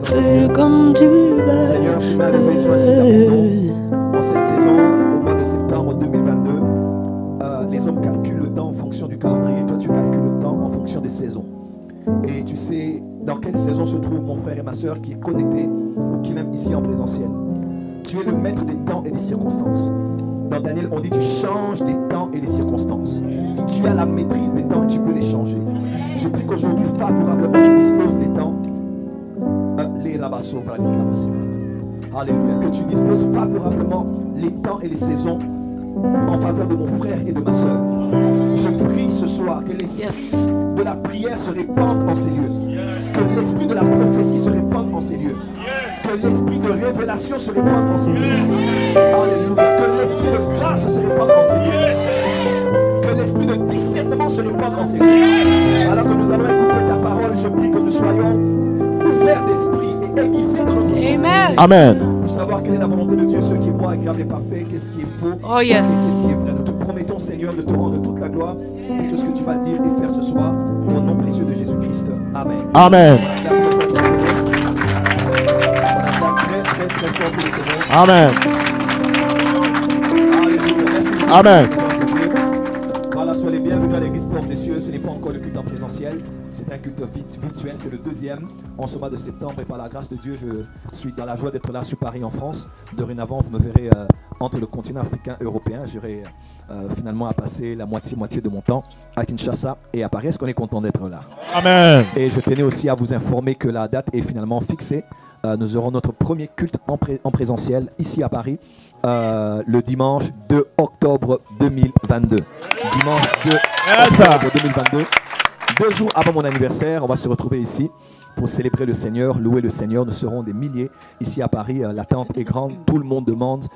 Fais comme tu veux. Seigneur, je mets à l'évolution ainsi d'abandon. En cette saison, au mois de septembre 2022, les hommes calculent le temps en fonction du calendrier. Toi, tu calcules le temps en fonction des saisons. Et tu sais dans quelle saison se trouve mon frère et ma soeur qui est connecté ou qui est même ici en présentiel. Tu es le maître des temps et des circonstances. Dans Daniel, on dit tu changes les temps et les circonstances. Tu as la maîtrise des temps et tu peux les changer. Je prie qu'aujourd'hui, favorablement, tu disposes les temps. Alléluia. Que tu disposes favorablement les temps et les saisons en faveur de mon frère et de ma soeur. Je prie ce soir que l'esprit de la prière se répande en ces lieux. Que l'esprit de la prophétie se répande en ces lieux. Que l'esprit de révélation se répande en ces lieux. Alléluia. Que l'esprit de grâce se répande en ces lieux. Que l'esprit de discernement se répande en ces lieux. Alors que nous allons écouter ta parole, je prie que nous soyons ouverts d'esprit et aiguisés dans notre sens. Amen. Pour savoir quelle est la volonté de Dieu, ce qui est bon, agréable et parfait, qu'est-ce qui est faux, Oh yes. et qu'est-ce qui est vrai. Nous te promettons, Seigneur, de te rendre toute la gloire et tout ce que tu vas dire et faire ce soir au nom précieux de Jésus-Christ. Amen. Amen. Amen. Amen. Voilà, soyez les bienvenus à l'église Porte des Cieux. Ce n'est pas encore le culte en présentiel, c'est un culte virtuel, c'est le deuxième en ce mois de septembre. Et par la grâce de Dieu, je suis dans la joie d'être là sur Paris en France. Dorénavant, vous me verrez entre le continent africain et européen. J'aurai finalement à passer la moitié de mon temps à Kinshasa et à Paris. Est-ce qu'on est content d'être là? Amen. Et je tenais aussi à vous informer que la date est finalement fixée. Nous aurons notre premier culte en présentiel ici à Paris le dimanche 2 octobre 2022. Dimanche 2 octobre 2022. 2 jours avant mon anniversaire, on va se retrouver ici pour célébrer le Seigneur, louer le Seigneur. Nous serons des milliers ici à Paris. L'attente est grande, tout le monde demande.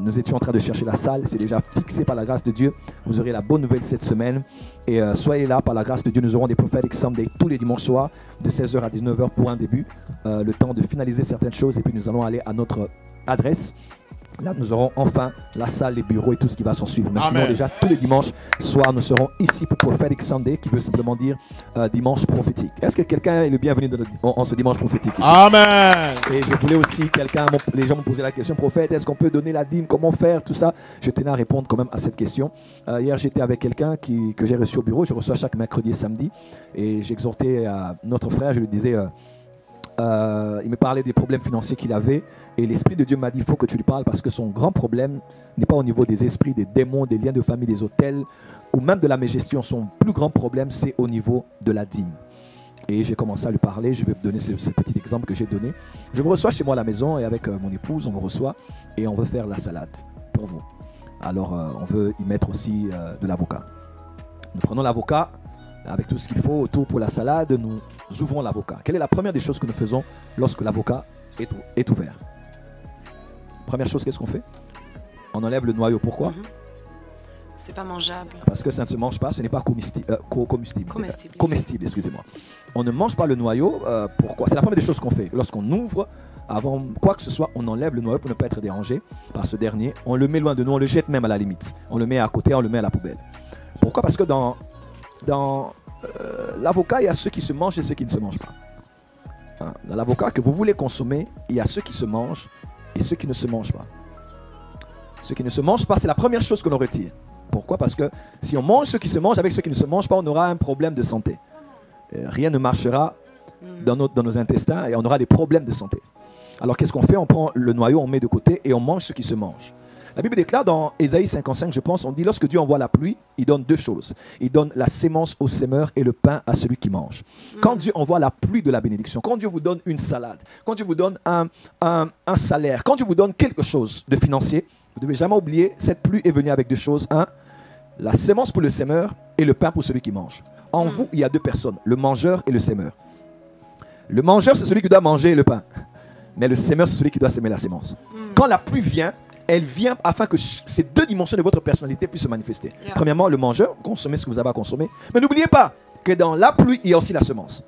Nous étions en train de chercher la salle, c'est déjà fixé par la grâce de Dieu. Vous aurez la bonne nouvelle cette semaine. Et soyez là, par la grâce de Dieu. Nous aurons des Prophetic Sunday tous les dimanches soirs, de 16h à 19h pour un début. Le temps de finaliser certaines choses et puis nous allons aller à notre adresse. Là, nous aurons enfin la salle, les bureaux et tout ce qui va s'en suivre. Mais sinon, déjà, tous les dimanches soirs, nous serons ici pour Prophetic Sunday, qui veut simplement dire dimanche prophétique. Est-ce que quelqu'un est le bienvenu en ce dimanche prophétique ici? Amen. Et je voulais aussi, les gens m'ont posé la question, prophète, est-ce qu'on peut donner la dîme? Comment faire? Tout ça. Je tenais à répondre quand même à cette question. Hier, j'étais avec quelqu'un que j'ai reçu au bureau. Je reçois chaque mercredi et samedi. Et j'exhortais notre frère, je lui disais... il me parlait des problèmes financiers qu'il avait et l'Esprit de Dieu m'a dit il faut que tu lui parles parce que son grand problème n'est pas au niveau des esprits, des démons, des liens de famille, des hôtels ou même de la mégestion. Son plus grand problème c'est au niveau de la dîme. Et j'ai commencé à lui parler, je vais vous donner ce petit exemple que j'ai donné. Je vous reçois chez moi à la maison et avec mon épouse on vous reçoit et on veut faire la salade pour vous. Alors on veut y mettre aussi de l'avocat. Nous prenons l'avocat avec tout ce qu'il faut autour pour la salade, nous ouvrons l'avocat. Quelle est la première des choses que nous faisons lorsque l'avocat est ouvert? Première chose, qu'est-ce qu'on fait? On enlève le noyau. Pourquoi? C'est pas mangeable. Parce que ça ne se mange pas, ce n'est pas comestible, excusez-moi. On ne mange pas le noyau. Pourquoi? C'est la première des choses qu'on fait. Lorsqu'on ouvre, avant quoi que ce soit, on enlève le noyau pour ne pas être dérangé par ce dernier. On le met loin de nous, on le jette même à la limite. On le met à côté, on le met à la poubelle. Pourquoi? Parce que dans l'avocat, il y a ceux qui se mangent et ceux qui ne se mangent pas. Dans l'avocat que vous voulez consommer, il y a ceux qui se mangent et ceux qui ne se mangent pas. Ceux qui ne se mangent pas, c'est la première chose que l'on retire. Pourquoi? Parce que si on mange ceux qui se mangent avec ceux qui ne se mangent pas, on aura un problème de santé. Rien ne marchera dans nos intestins et on aura des problèmes de santé. Alors qu'est-ce qu'on fait? On prend le noyau, on met de côté et on mange ce qui se mange. La Bible déclare dans Ésaïe 55, je pense, on dit lorsque Dieu envoie la pluie, il donne deux choses. Il donne la sémence au semeur et le pain à celui qui mange. Quand Dieu envoie la pluie de la bénédiction, quand Dieu vous donne une salade, quand Dieu vous donne un salaire, quand Dieu vous donne quelque chose de financier, vous ne devez jamais oublier, cette pluie est venue avec deux choses. La sémence pour le semeur et le pain pour celui qui mange. En vous, il y a deux personnes, le mangeur et le semeur. Le mangeur, c'est celui qui doit manger le pain. Mais le semeur, c'est celui qui doit semer la sémence. Quand la pluie vient, elle vient afin que ces deux dimensions de votre personnalité puissent se manifester. Premièrement, le mangeur, consommez ce que vous avez à consommer. Mais n'oubliez pas que dans la pluie, il y a aussi la semence.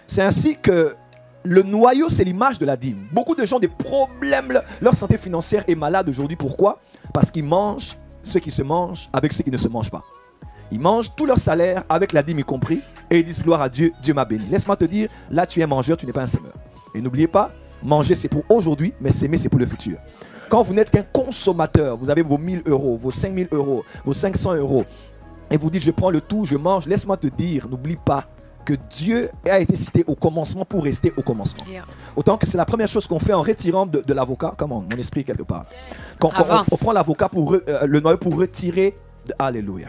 C'est ainsi que le noyau, c'est l'image de la dîme. Beaucoup de gens ont des problèmes, leur santé financière est malade aujourd'hui. Pourquoi? Parce qu'ils mangent ceux qui se mangent avec ceux qui ne se mangent pas. Ils mangent tout leur salaire avec la dîme y compris et ils disent gloire à Dieu, Dieu m'a béni. Laisse-moi te dire, là tu es mangeur, tu n'es pas un semeur. Et n'oubliez pas, manger c'est pour aujourd'hui, mais s'aimer c'est pour le futur. Quand vous n'êtes qu'un consommateur, vous avez vos 1000 euros, vos 5000 euros, vos 500 euros, et vous dites je prends le tout, je mange, laisse-moi te dire, n'oublie pas que Dieu a été cité au commencement pour rester au commencement. Yeah. Autant que c'est la première chose qu'on fait en retirant de l'avocat, comment mon esprit quelque part. Quand on prend l'avocat pour le noyau pour retirer, alléluia.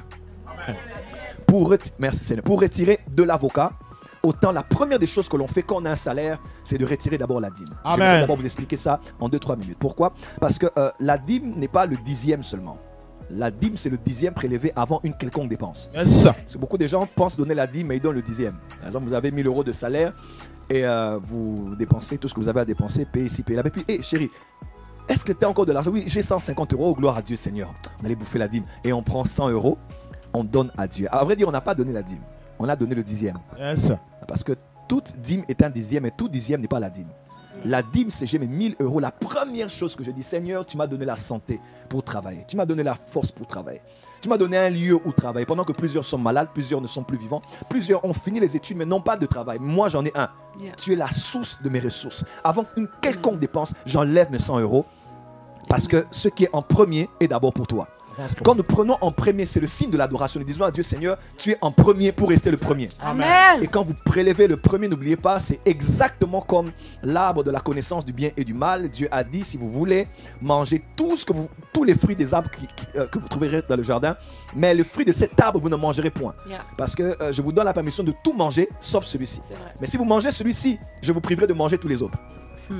Merci Seigneur. Pour retirer de l'avocat, autant la première des choses que l'on fait quand on a un salaire, c'est de retirer d'abord la dîme. Amen. Je vais d'abord vous expliquer ça en 2-3 minutes. Pourquoi? Parce que la dîme n'est pas le 10e seulement. La dîme, c'est le 10e prélevé avant une quelconque dépense. Yes. Parce que beaucoup de gens pensent donner la dîme, mais ils donnent le 10e. Par exemple, vous avez 1000 euros de salaire et vous dépensez tout ce que vous avez à dépenser, payez ici, payez là. Et puis, hé chérie, est-ce que tu as encore de l'argent? Oui, j'ai 150 euros, gloire à Dieu Seigneur. On allait bouffer la dîme et on prend 100 euros, on donne à Dieu. À vrai dire, on n'a pas donné la dîme, on a donné le 10e. Yes. Parce que toute dîme est un 10e et tout 10e n'est pas la dîme. La dîme, c'est j'ai mes 1000 euros. La première chose que je dis, Seigneur, tu m'as donné la santé pour travailler. Tu m'as donné la force pour travailler. Tu m'as donné un lieu où travailler. Pendant que plusieurs sont malades, plusieurs ne sont plus vivants, plusieurs ont fini les études mais n'ont pas de travail. Moi, j'en ai un. Yeah. Tu es la source de mes ressources. Avant une quelconque dépense, j'enlève mes 100 euros parce que ce qui est en premier est d'abord pour toi. Quand nous prenons en premier, c'est le signe de l'adoration. Nous disons à Dieu, Seigneur, tu es en premier pour rester le premier. Amen. Et quand vous prélevez le premier, n'oubliez pas, c'est exactement comme l'arbre de la connaissance du bien et du mal. Dieu a dit, si vous voulez manger tous les fruits des arbres que vous trouverez dans le jardin, mais le fruit de cet arbre, vous ne mangerez point. Yeah. Parce que je vous donne la permission de tout manger, sauf celui-ci. C'est vrai. Mais si vous mangez celui-ci, je vous priverai de manger tous les autres.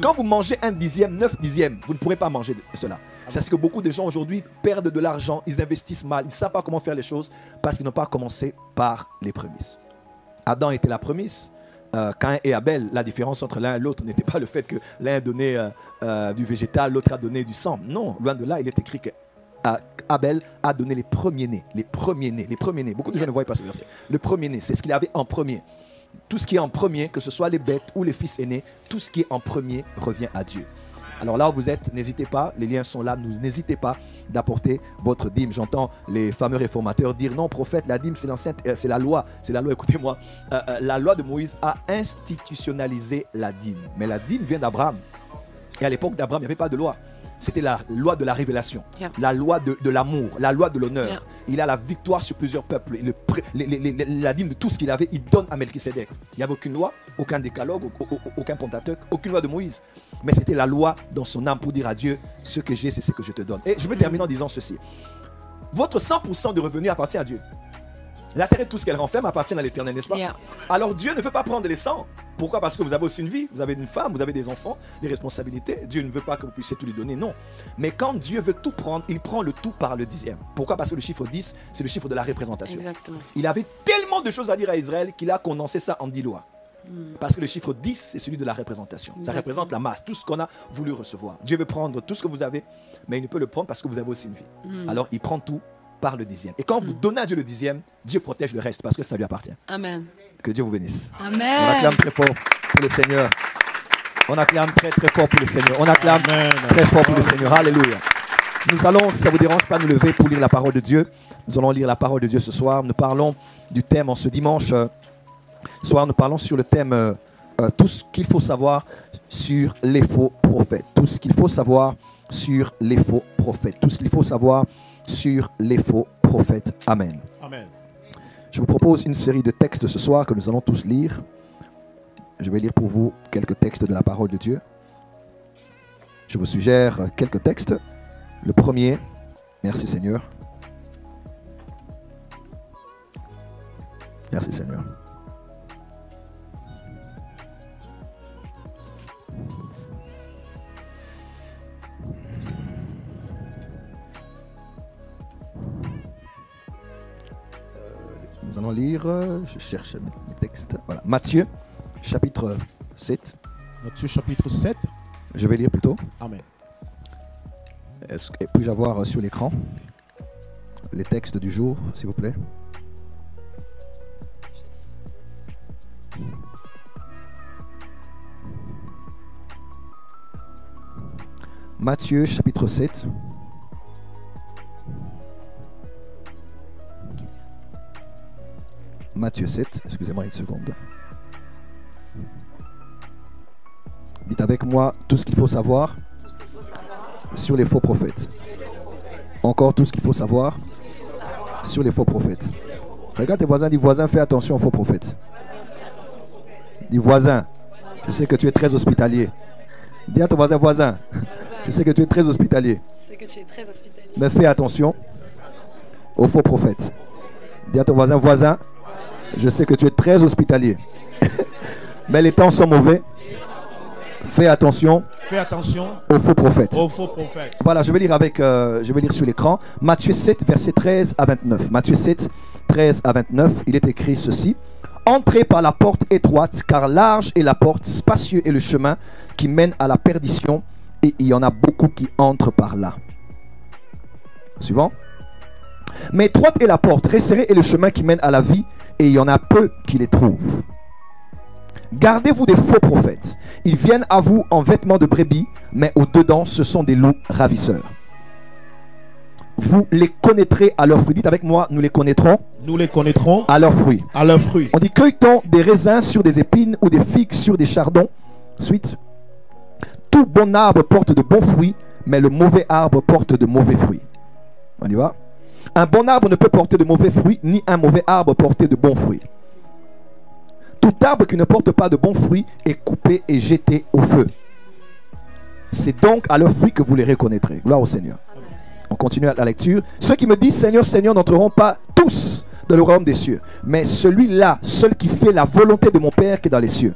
Quand vous mangez un 10e, 9 dixièmes, vous ne pourrez pas manger de cela. C'est ce que beaucoup de gens aujourd'hui perdent de l'argent, ils investissent mal, ils ne savent pas comment faire les choses parce qu'ils n'ont pas commencé par les prémices. Adam était la prémisse. Caïn et Abel, la différence entre l'un et l'autre n'était pas le fait que l'un donnait du végétal, l'autre a donné du sang. Non, loin de là, il est écrit que Abel a donné les premiers-nés. Les premiers-nés, les premiers-nés. Beaucoup de gens ne voient pas ce verset. Le premier-né, c'est ce qu'il avait en premier. Tout ce qui est en premier, que ce soit les bêtes ou les fils aînés, tout ce qui est en premier revient à Dieu. Alors là où vous êtes, n'hésitez pas, les liens sont là, n'hésitez pas d'apporter votre dîme. J'entends les fameux réformateurs dire non, prophète, la dîme c'est la loi, écoutez-moi. La loi de Moïse a institutionnalisé la dîme, mais la dîme vient d'Abraham. Et à l'époque d'Abraham, il n'y avait pas de loi. C'était la loi de la révélation, Yeah. la loi de l'amour, la loi de l'honneur. Yeah. Il a la victoire sur plusieurs peuples. La dîme de tout ce qu'il avait, il donne à Melchisédek. Il n'y avait aucune loi, aucun décalogue, aucun Pentateuque, aucune loi de Moïse. Mais c'était la loi dans son âme pour dire à Dieu, ce que j'ai, c'est ce que je te donne. Et je vais terminer en disant ceci. Votre 100% de revenu appartient à Dieu. La terre et tout ce qu'elle renferme appartient à l'Éternel, n'est-ce pas? Yeah. Alors Dieu ne veut pas prendre les 100. Pourquoi? Parce que vous avez aussi une vie, vous avez une femme, vous avez des enfants, des responsabilités. Dieu ne veut pas que vous puissiez tout lui donner, non. Mais quand Dieu veut tout prendre, il prend le tout par le 10e. Pourquoi? Parce que le chiffre 10, c'est le chiffre de la représentation. Exactement. Il avait tellement de choses à dire à Israël qu'il a condensé ça en 10 lois. Parce que le chiffre 10, c'est celui de la représentation. Ça Exactement. représente la masse, tout ce qu'on a voulu recevoir. Dieu veut prendre tout ce que vous avez, mais il ne peut le prendre parce que vous avez aussi une vie. Alors il prend tout par le 10e. Et quand vous donnez à Dieu le 10e, Dieu protège le reste parce que ça lui appartient. Amen. Que Dieu vous bénisse. On Amen. acclame très fort pour le Seigneur. On acclame très très fort pour le Seigneur. On acclame Amen. très fort pour le Seigneur. Alléluia. Nous allons, si ça ne vous dérange pas, nous lever pour lire la parole de Dieu. Nous allons lire la parole de Dieu ce soir. Nous parlons du thème en ce dimanche soir. Nous parlons sur le thème tout ce qu'il faut savoir sur les faux prophètes. Tout ce qu'il faut savoir sur les faux prophètes. Tout ce qu'il faut savoir sur les faux prophètes. Amen. Amen. Je vous propose une série de textes ce soir que nous allons tous lire. Je vais lire pour vous quelques textes de la parole de Dieu. Je vous suggère quelques textes. Le premier, merci Seigneur. Merci Seigneur. Nous allons lire, je cherche mes textes. Voilà. Matthieu, chapitre 7. Matthieu chapitre 7. Je vais lire plutôt. Amen. Puis-je avoir sur l'écran les textes du jour, s'il vous plaît? Matthieu, chapitre 7. Matthieu 7, excusez-moi une seconde. Dites avec moi tout ce qu'il faut savoir sur les faux prophètes. Encore tout ce qu'il faut savoir sur les faux prophètes. Regarde tes voisins, dis voisin, fais attention aux faux prophètes. Dis voisin, je sais que tu es très hospitalier. Dis à ton voisin, voisin, je sais que tu es très hospitalier. Mais fais attention aux faux prophètes. Dis à ton voisin, voisin, je sais que tu es très hospitalier. Mais les temps sont mauvais. Fais attention aux faux prophètes. Voilà, je vais lire sur l'écran. Matthieu 7, versets 13 à 29. Matthieu 7, 13 à 29, il est écrit ceci. Entrez par la porte étroite, car large est la porte, spacieux est le chemin qui mène à la perdition, et il y en a beaucoup qui entrent par là. Suivant. Mais étroite est la porte, resserré est le chemin qui mène à la vie, et il y en a peu qui les trouvent. Gardez-vous des faux prophètes. Ils viennent à vous en vêtements de brebis, mais au-dedans, ce sont des loups ravisseurs. Vous les connaîtrez à leurs fruits. Dites avec moi, nous les connaîtrons. Nous les connaîtrons à leurs fruits. À leurs fruits. On dit, cueille-t-on des raisins sur des épines ou des figues sur des chardons? Suite. Tout bon arbre porte de bons fruits, mais le mauvais arbre porte de mauvais fruits. On y va. Un bon arbre ne peut porter de mauvais fruits, ni un mauvais arbre porter de bons fruits. Tout arbre qui ne porte pas de bons fruits est coupé et jeté au feu. C'est donc à leurs fruits que vous les reconnaîtrez. Gloire au Seigneur. On continue la lecture. Ceux qui me disent Seigneur, Seigneur n'entreront pas tous dans le royaume des cieux, mais celui-là, seul qui fait la volonté de mon Père qui est dans les cieux.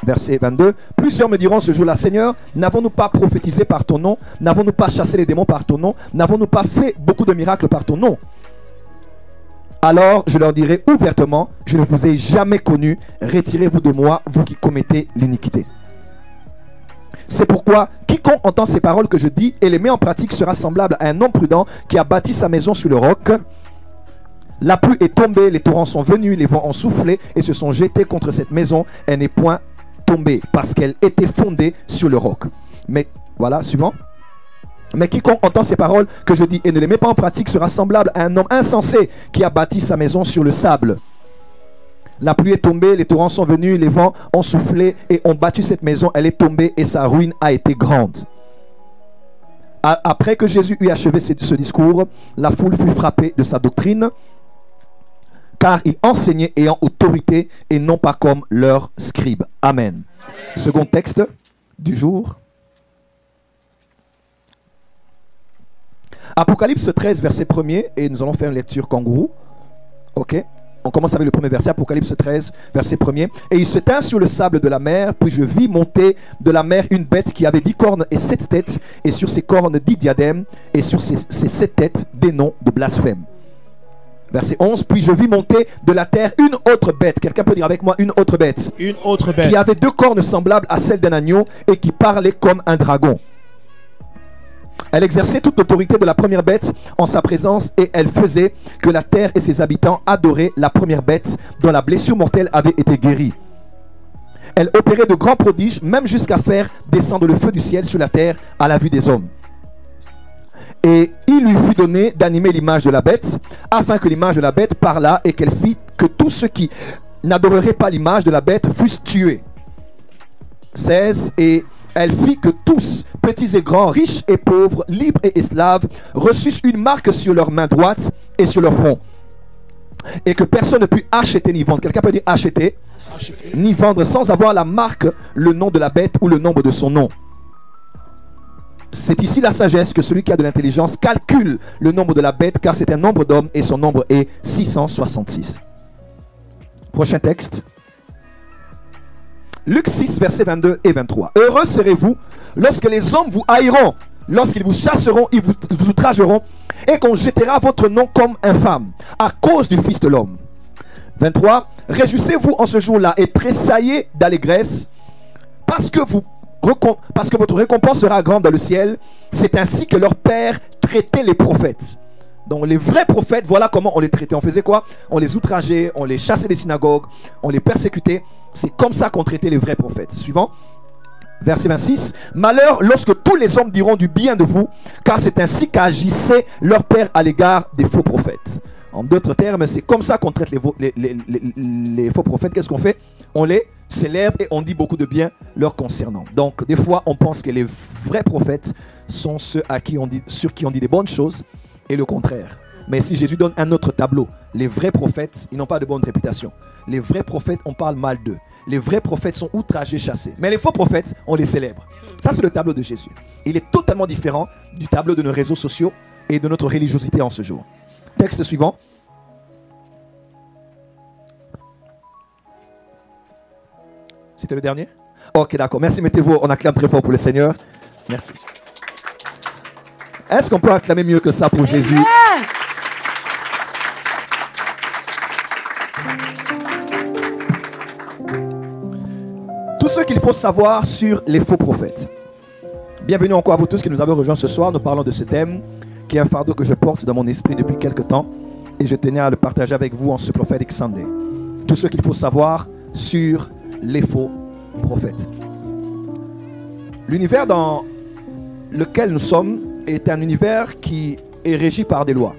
Verset 22. Plusieurs me diront ce jour-là, Seigneur, n'avons-nous pas prophétisé par ton nom? N'avons-nous pas chassé les démons par ton nom? N'avons-nous pas fait beaucoup de miracles par ton nom? Alors je leur dirai ouvertement, je ne vous ai jamais connu, retirez-vous de moi, vous qui commettez l'iniquité. C'est pourquoi quiconque entend ces paroles que je dis et les met en pratique sera semblable à un homme prudent qui a bâti sa maison sur le roc. La pluie est tombée, les torrents sont venus, les vents ont soufflé et se sont jetés contre cette maison. Elle n'est point tombée parce qu'elle était fondée sur le roc. Mais voilà, suivant. Mais quiconque entend ces paroles que je dis et ne les met pas en pratique sera semblable à un homme insensé qui a bâti sa maison sur le sable. La pluie est tombée, les torrents sont venus, les vents ont soufflé et ont battu cette maison. Elle est tombée et sa ruine a été grande. Après que Jésus eut achevé ce discours, la foule fut frappée de sa doctrine, car il enseignait ayant autorité et non pas comme leurs scribes. Amen. Second texte du jour. Apocalypse 13, verset 1er, et nous allons faire une lecture kangourou. Ok. On commence avec le premier verset, Apocalypse 13, verset 1er. Et il se tint sur le sable de la mer, puis je vis monter de la mer une bête qui avait 10 cornes et 7 têtes, et sur ses cornes 10 diadèmes, et sur ses 7 têtes des noms de blasphème. Verset 11, puis je vis monter de la terre une autre bête. Quelqu'un peut dire avec moi une autre bête. Une autre bête. Qui avait 2 cornes semblables à celles d'un agneau, et qui parlait comme un dragon. Elle exerçait toute l'autorité de la première bête en sa présence et elle faisait que la terre et ses habitants adoraient la première bête dont la blessure mortelle avait été guérie. Elle opérait de grands prodiges, même jusqu'à faire descendre le feu du ciel sur la terre à la vue des hommes. Et il lui fut donné d'animer l'image de la bête, afin que l'image de la bête parlât et qu'elle fit que tous ceux qui n'adoreraient pas l'image de la bête fussent tués. 16. Et elle fit que tous, petits et grands, riches et pauvres, libres et esclaves, reçussent une marque sur leur main droite et sur leur front. Et que personne ne put acheter ni vendre. Quelqu'un peut dire acheter, ni vendre sans avoir la marque, le nom de la bête ou le nombre de son nom. C'est ici la sagesse que celui qui a de l'intelligence calcule le nombre de la bête, car c'est un nombre d'hommes et son nombre est 666. Prochain texte. Luc 6, versets 22 et 23. Heureux serez-vous lorsque les hommes vous haïront, lorsqu'ils vous chasseront, ils vous outrageront, et qu'on jettera votre nom comme infâme, à cause du Fils de l'homme. 23. Réjouissez-vous en ce jour-là et tressaillez d'allégresse, parce que votre récompense sera grande dans le ciel. C'est ainsi que leur père traitait les prophètes. Donc les vrais prophètes, voilà comment on les traitait. On faisait quoi? On les outrageait, on les chassait des synagogues, on les persécutait. C'est comme ça qu'on traitait les vrais prophètes. Suivant. Verset 26. Malheur lorsque tous les hommes diront du bien de vous, car c'est ainsi qu'agissait leur père à l'égard des faux prophètes. En d'autres termes, c'est comme ça qu'on traite les faux prophètes. Qu'est-ce qu'on fait? On les célèbre et on dit beaucoup de bien leur concernant. Donc, des fois, on pense que les vrais prophètes sont ceux sur qui on dit des bonnes choses et le contraire. Mais si Jésus donne un autre tableau, les vrais prophètes, ils n'ont pas de bonne réputation. Les vrais prophètes, on parle mal d'eux. Les vrais prophètes sont outragés, chassés. Mais les faux prophètes, on les célèbre. Ça, c'est le tableau de Jésus. Il est totalement différent du tableau de nos réseaux sociaux et de notre religiosité en ce jour. Texte suivant. C'était le dernier? Ok, d'accord. Merci, mettez-vous. On acclame très fort pour le Seigneur. Merci. Est-ce qu'on peut acclamer mieux que ça pour Jésus? Tout ce qu'il faut savoir sur les faux prophètes. Bienvenue encore à vous tous qui nous avez rejoints ce soir. Nous parlons de ce thème qui est un fardeau que je porte dans mon esprit depuis quelque temps et je tenais à le partager avec vous en ce Prophetic Sunday. Tout ce qu'il faut savoir sur les faux prophètes. L'univers dans lequel nous sommes est un univers qui est régi par des lois.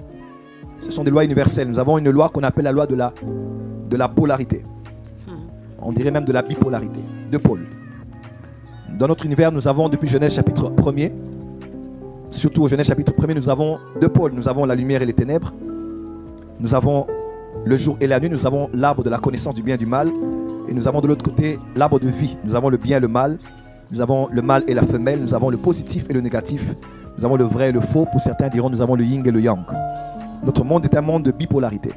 Ce sont des lois universelles. Nous avons une loi qu'on appelle la loi de la polarité. On dirait même de la bipolarité, deux pôles. Dans notre univers, nous avons depuis Genèse chapitre 1er, surtout au Genèse chapitre 1er, nous avons deux pôles. Nous avons la lumière et les ténèbres. Nous avons le jour et la nuit. Nous avons l'arbre de la connaissance du bien et du mal. Et nous avons de l'autre côté l'arbre de vie. Nous avons le bien et le mal. Nous avons le mâle et la femelle. Nous avons le positif et le négatif. Nous avons le vrai et le faux. Pour certains diront nous avons le yin et le yang. Notre monde est un monde de bipolarité.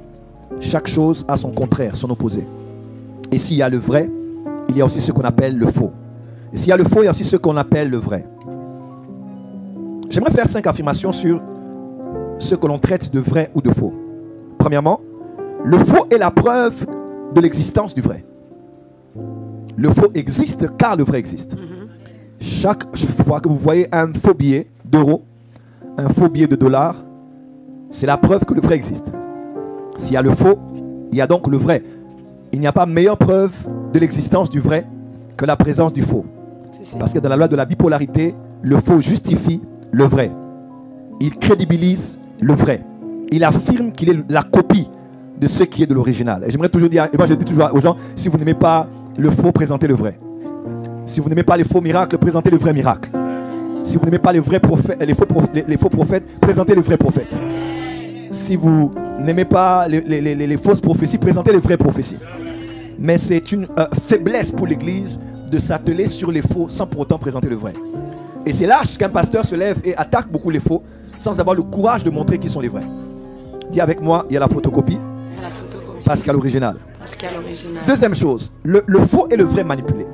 Chaque chose a son contraire, son opposé. Et s'il y a le vrai, il y a aussi ce qu'on appelle le faux. Et s'il y a le faux, il y a aussi ce qu'on appelle le vrai. J'aimerais faire 5 affirmations sur ce que l'on traite de vrai ou de faux. Premièrement, le faux est la preuve de l'existence du vrai. Le faux existe car le vrai existe. Chaque fois que vous voyez un faux billet d'euros, un faux billet de dollars, c'est la preuve que le vrai existe. S'il y a le faux, il y a donc le vrai. Il n'y a pas meilleure preuve de l'existence du vrai que la présence du faux. Parce que dans la loi de la bipolarité, le faux justifie le vrai. Il crédibilise le vrai. Il affirme qu'il est la copie de ce qui est de l'original. Et j'aimerais toujours dire, et moi je dis toujours aux gens, si vous n'aimez pas le faux, présentez le vrai. Si vous n'aimez pas les faux miracles, présentez le vrai miracle. Si vous n'aimez pas les vrais prophètes, les faux prophètes, présentez le vrai prophète. Si vous n'aimez pas les fausses prophéties, présentez les vraies prophéties. Mais c'est une faiblesse pour l'Église de s'atteler sur les faux sans pour autant présenter le vrai. Et c'est lâche qu'un pasteur se lève et attaque beaucoup les faux sans avoir le courage de montrer qui sont les vrais. Dis avec moi, il y a la photocopie, parce qu'à l'original. Deuxième chose, le faux et le vrai manipulé.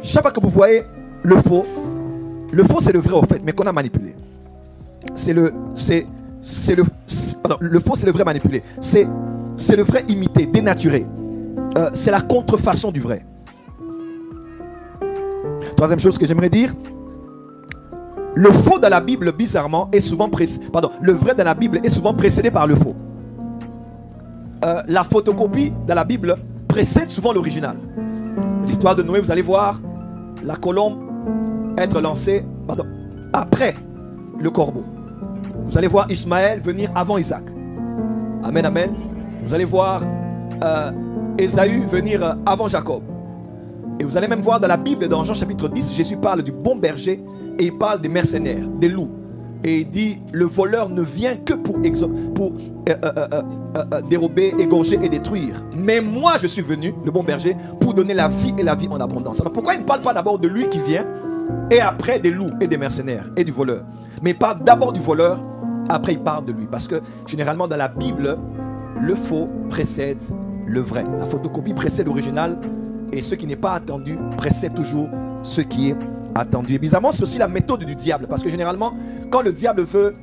Chaque fois que vous voyez le faux c'est le vrai au fait, mais qu'on a manipulé. Le faux c'est le vrai manipulé. C'est le vrai imité, dénaturé. C'est la contrefaçon du vrai. Troisième chose que j'aimerais dire, le faux dans la Bible, bizarrement, est souvent le vrai dans la Bible est souvent précédé par le faux. La photocopie dans la Bible précède souvent l'original. L'histoire de Noé, vous allez voir la colombe être lancée après le corbeau. Vous allez voir Ismaël venir avant Isaac. Amen, amen. Vous allez voir Ésaü venir avant Jacob. Et vous allez même voir dans la Bible, dans Jean chapitre 10, Jésus parle du bon berger et il parle des mercenaires, des loups. Et il dit, le voleur ne vient que pour dérober, égorger et détruire. Mais moi je suis venu, le bon berger, pour donner la vie et la vie en abondance. Alors pourquoi il ne parle pas d'abord de lui qui vient et après des loups et des mercenaires et du voleur? Mais il parle d'abord du voleur, après il parle de lui. Parce que généralement dans la Bible, le faux précède le vrai. La photocopie précède l'original et ce qui n'est pas attendu précède toujours ce qui est attendu. Et bizarrement, c'est aussi la méthode du diable. Parce que généralement, quand le diable veut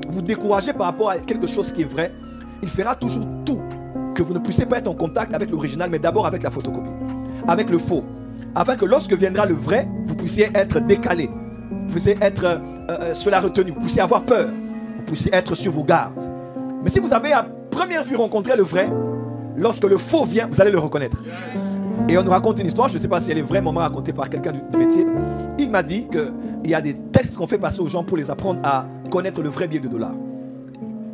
vous décourager par rapport à quelque chose qui est vrai, il fera toujours tout que vous ne puissiez pas être en contact avec l'original, mais d'abord avec la photocopie, avec le faux, afin que lorsque viendra le vrai, vous puissiez être décalé, vous puissiez être sur la retenue, vous puissiez avoir peur, vous puissiez être sur vos gardes. Mais si vous avez à première vue rencontré le vrai, lorsque le faux vient, vous allez le reconnaître. Et on nous raconte une histoire, je ne sais pas si elle est vraiment racontée par quelqu'un du métier. Il m'a dit qu'il y a des textes qu'on fait passer aux gens pour les apprendre à connaître le vrai billet de dollar.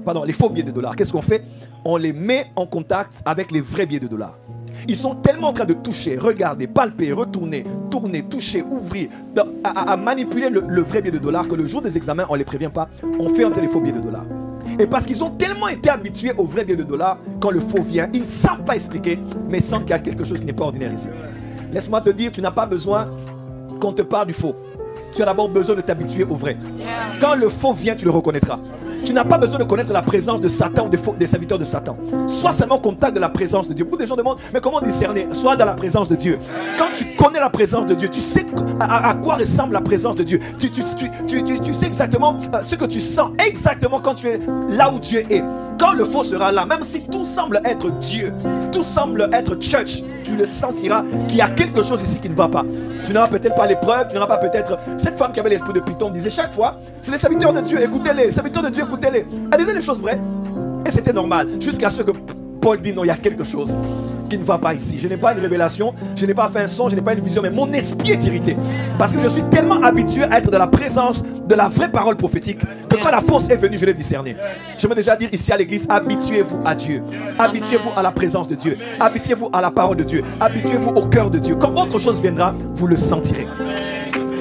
pardon, les faux billets de dollars. Qu'est-ce qu'on fait? On les met en contact avec les vrais billets de dollars. Ils sont tellement en train de toucher, regarder, palper, retourner, tourner, toucher, ouvrir, à manipuler le vrai billet de dollars que le jour des examens, on ne les prévient pas. On fait entrer les faux billets de dollars. Et parce qu'ils ont tellement été habitués au vrai billet de dollars, quand le faux vient, ils ne savent pas expliquer, mais sentent qu'il y a quelque chose qui n'est pas ordinaire ici. Laisse-moi te dire, tu n'as pas besoin qu'on te parle du faux. Tu as d'abord besoin de t'habituer au vrai. Quand le faux vient, tu le reconnaîtras. Tu n'as pas besoin de connaître la présence de Satan ou des serviteurs de Satan. Sois seulement en contact de la présence de Dieu. Beaucoup de gens demandent, mais comment discerner? Sois dans la présence de Dieu. Quand tu connais la présence de Dieu, tu sais à quoi ressemble la présence de Dieu. Tu sais exactement ce que tu sens exactement quand tu es là où Dieu est. Quand le faux sera là, même si tout semble être Dieu, tout semble être church, tu le sentiras qu'il y a quelque chose ici qui ne va pas. Tu n'auras peut-être pas l'épreuve, tu n'auras pas peut-être... Cette femme qui avait l'esprit de Python disait chaque fois, c'est les serviteurs de Dieu, écoutez-les, les serviteurs de Dieu, écoutez-les. Elle disait les choses vraies et c'était normal. Jusqu'à ce que Paul dit non, il y a quelque chose qui ne va pas ici. Je n'ai pas une révélation, je n'ai pas fait un son, je n'ai pas une vision, mais mon esprit est irrité. Parce que je suis tellement habitué à être dans la présence de la vraie parole prophétique que quand la fausse est venue, je l'ai discernée. Je veux déjà dire ici à l'église, habituez-vous à Dieu. Habituez-vous à la présence de Dieu. Habituez-vous à la parole de Dieu. Habituez-vous au cœur de Dieu. Quand autre chose viendra, vous le sentirez.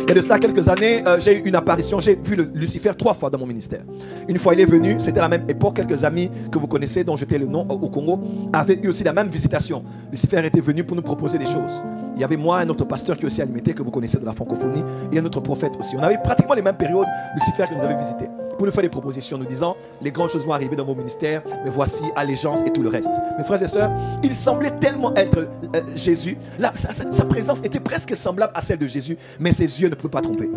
Il y a de cela quelques années, j'ai eu une apparition, j'ai vu Lucifer 3 fois dans mon ministère. Une fois il est venu, c'était à la même époque, quelques amis que vous connaissez, dont j'étais le nom au Congo, avaient eu aussi la même visitation. Lucifer était venu pour nous proposer des choses. Il y avait moi, un autre pasteur qui aussi alimenté, que vous connaissez de la francophonie, et un autre prophète aussi. On avait pratiquement les mêmes périodes, Lucifer qui nous avait visité, pour nous faire des propositions, nous disant, les grandes choses vont arriver dans vos ministères, mais voici allégeance et tout le reste. Mes frères et sœurs, il semblait tellement être Jésus, sa présence était presque semblable à celle de Jésus, mais ses yeux ne pouvaient pas tromper.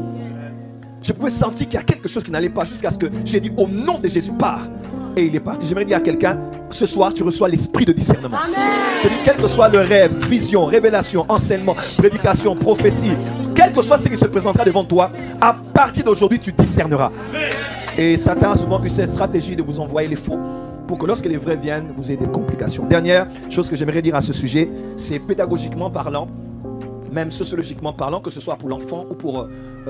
Je pouvais sentir qu'il y a quelque chose qui n'allait pas jusqu'à ce que j'ai dit, au nom de Jésus, pars. Et il est parti. J'aimerais dire à quelqu'un, ce soir, tu reçois l'esprit de discernement. Amen. Je dis, quel que soit le rêve, vision, révélation, enseignement, prédication, prophétie, quel que soit ce qui se présentera devant toi, à partir d'aujourd'hui, tu discerneras. Et Satan a souvent eu cette stratégie de vous envoyer les faux pour que lorsque les vrais viennent, vous ayez des complications. Dernière chose que j'aimerais dire à ce sujet, c'est pédagogiquement parlant, même sociologiquement parlant, que ce soit pour l'enfant ou pour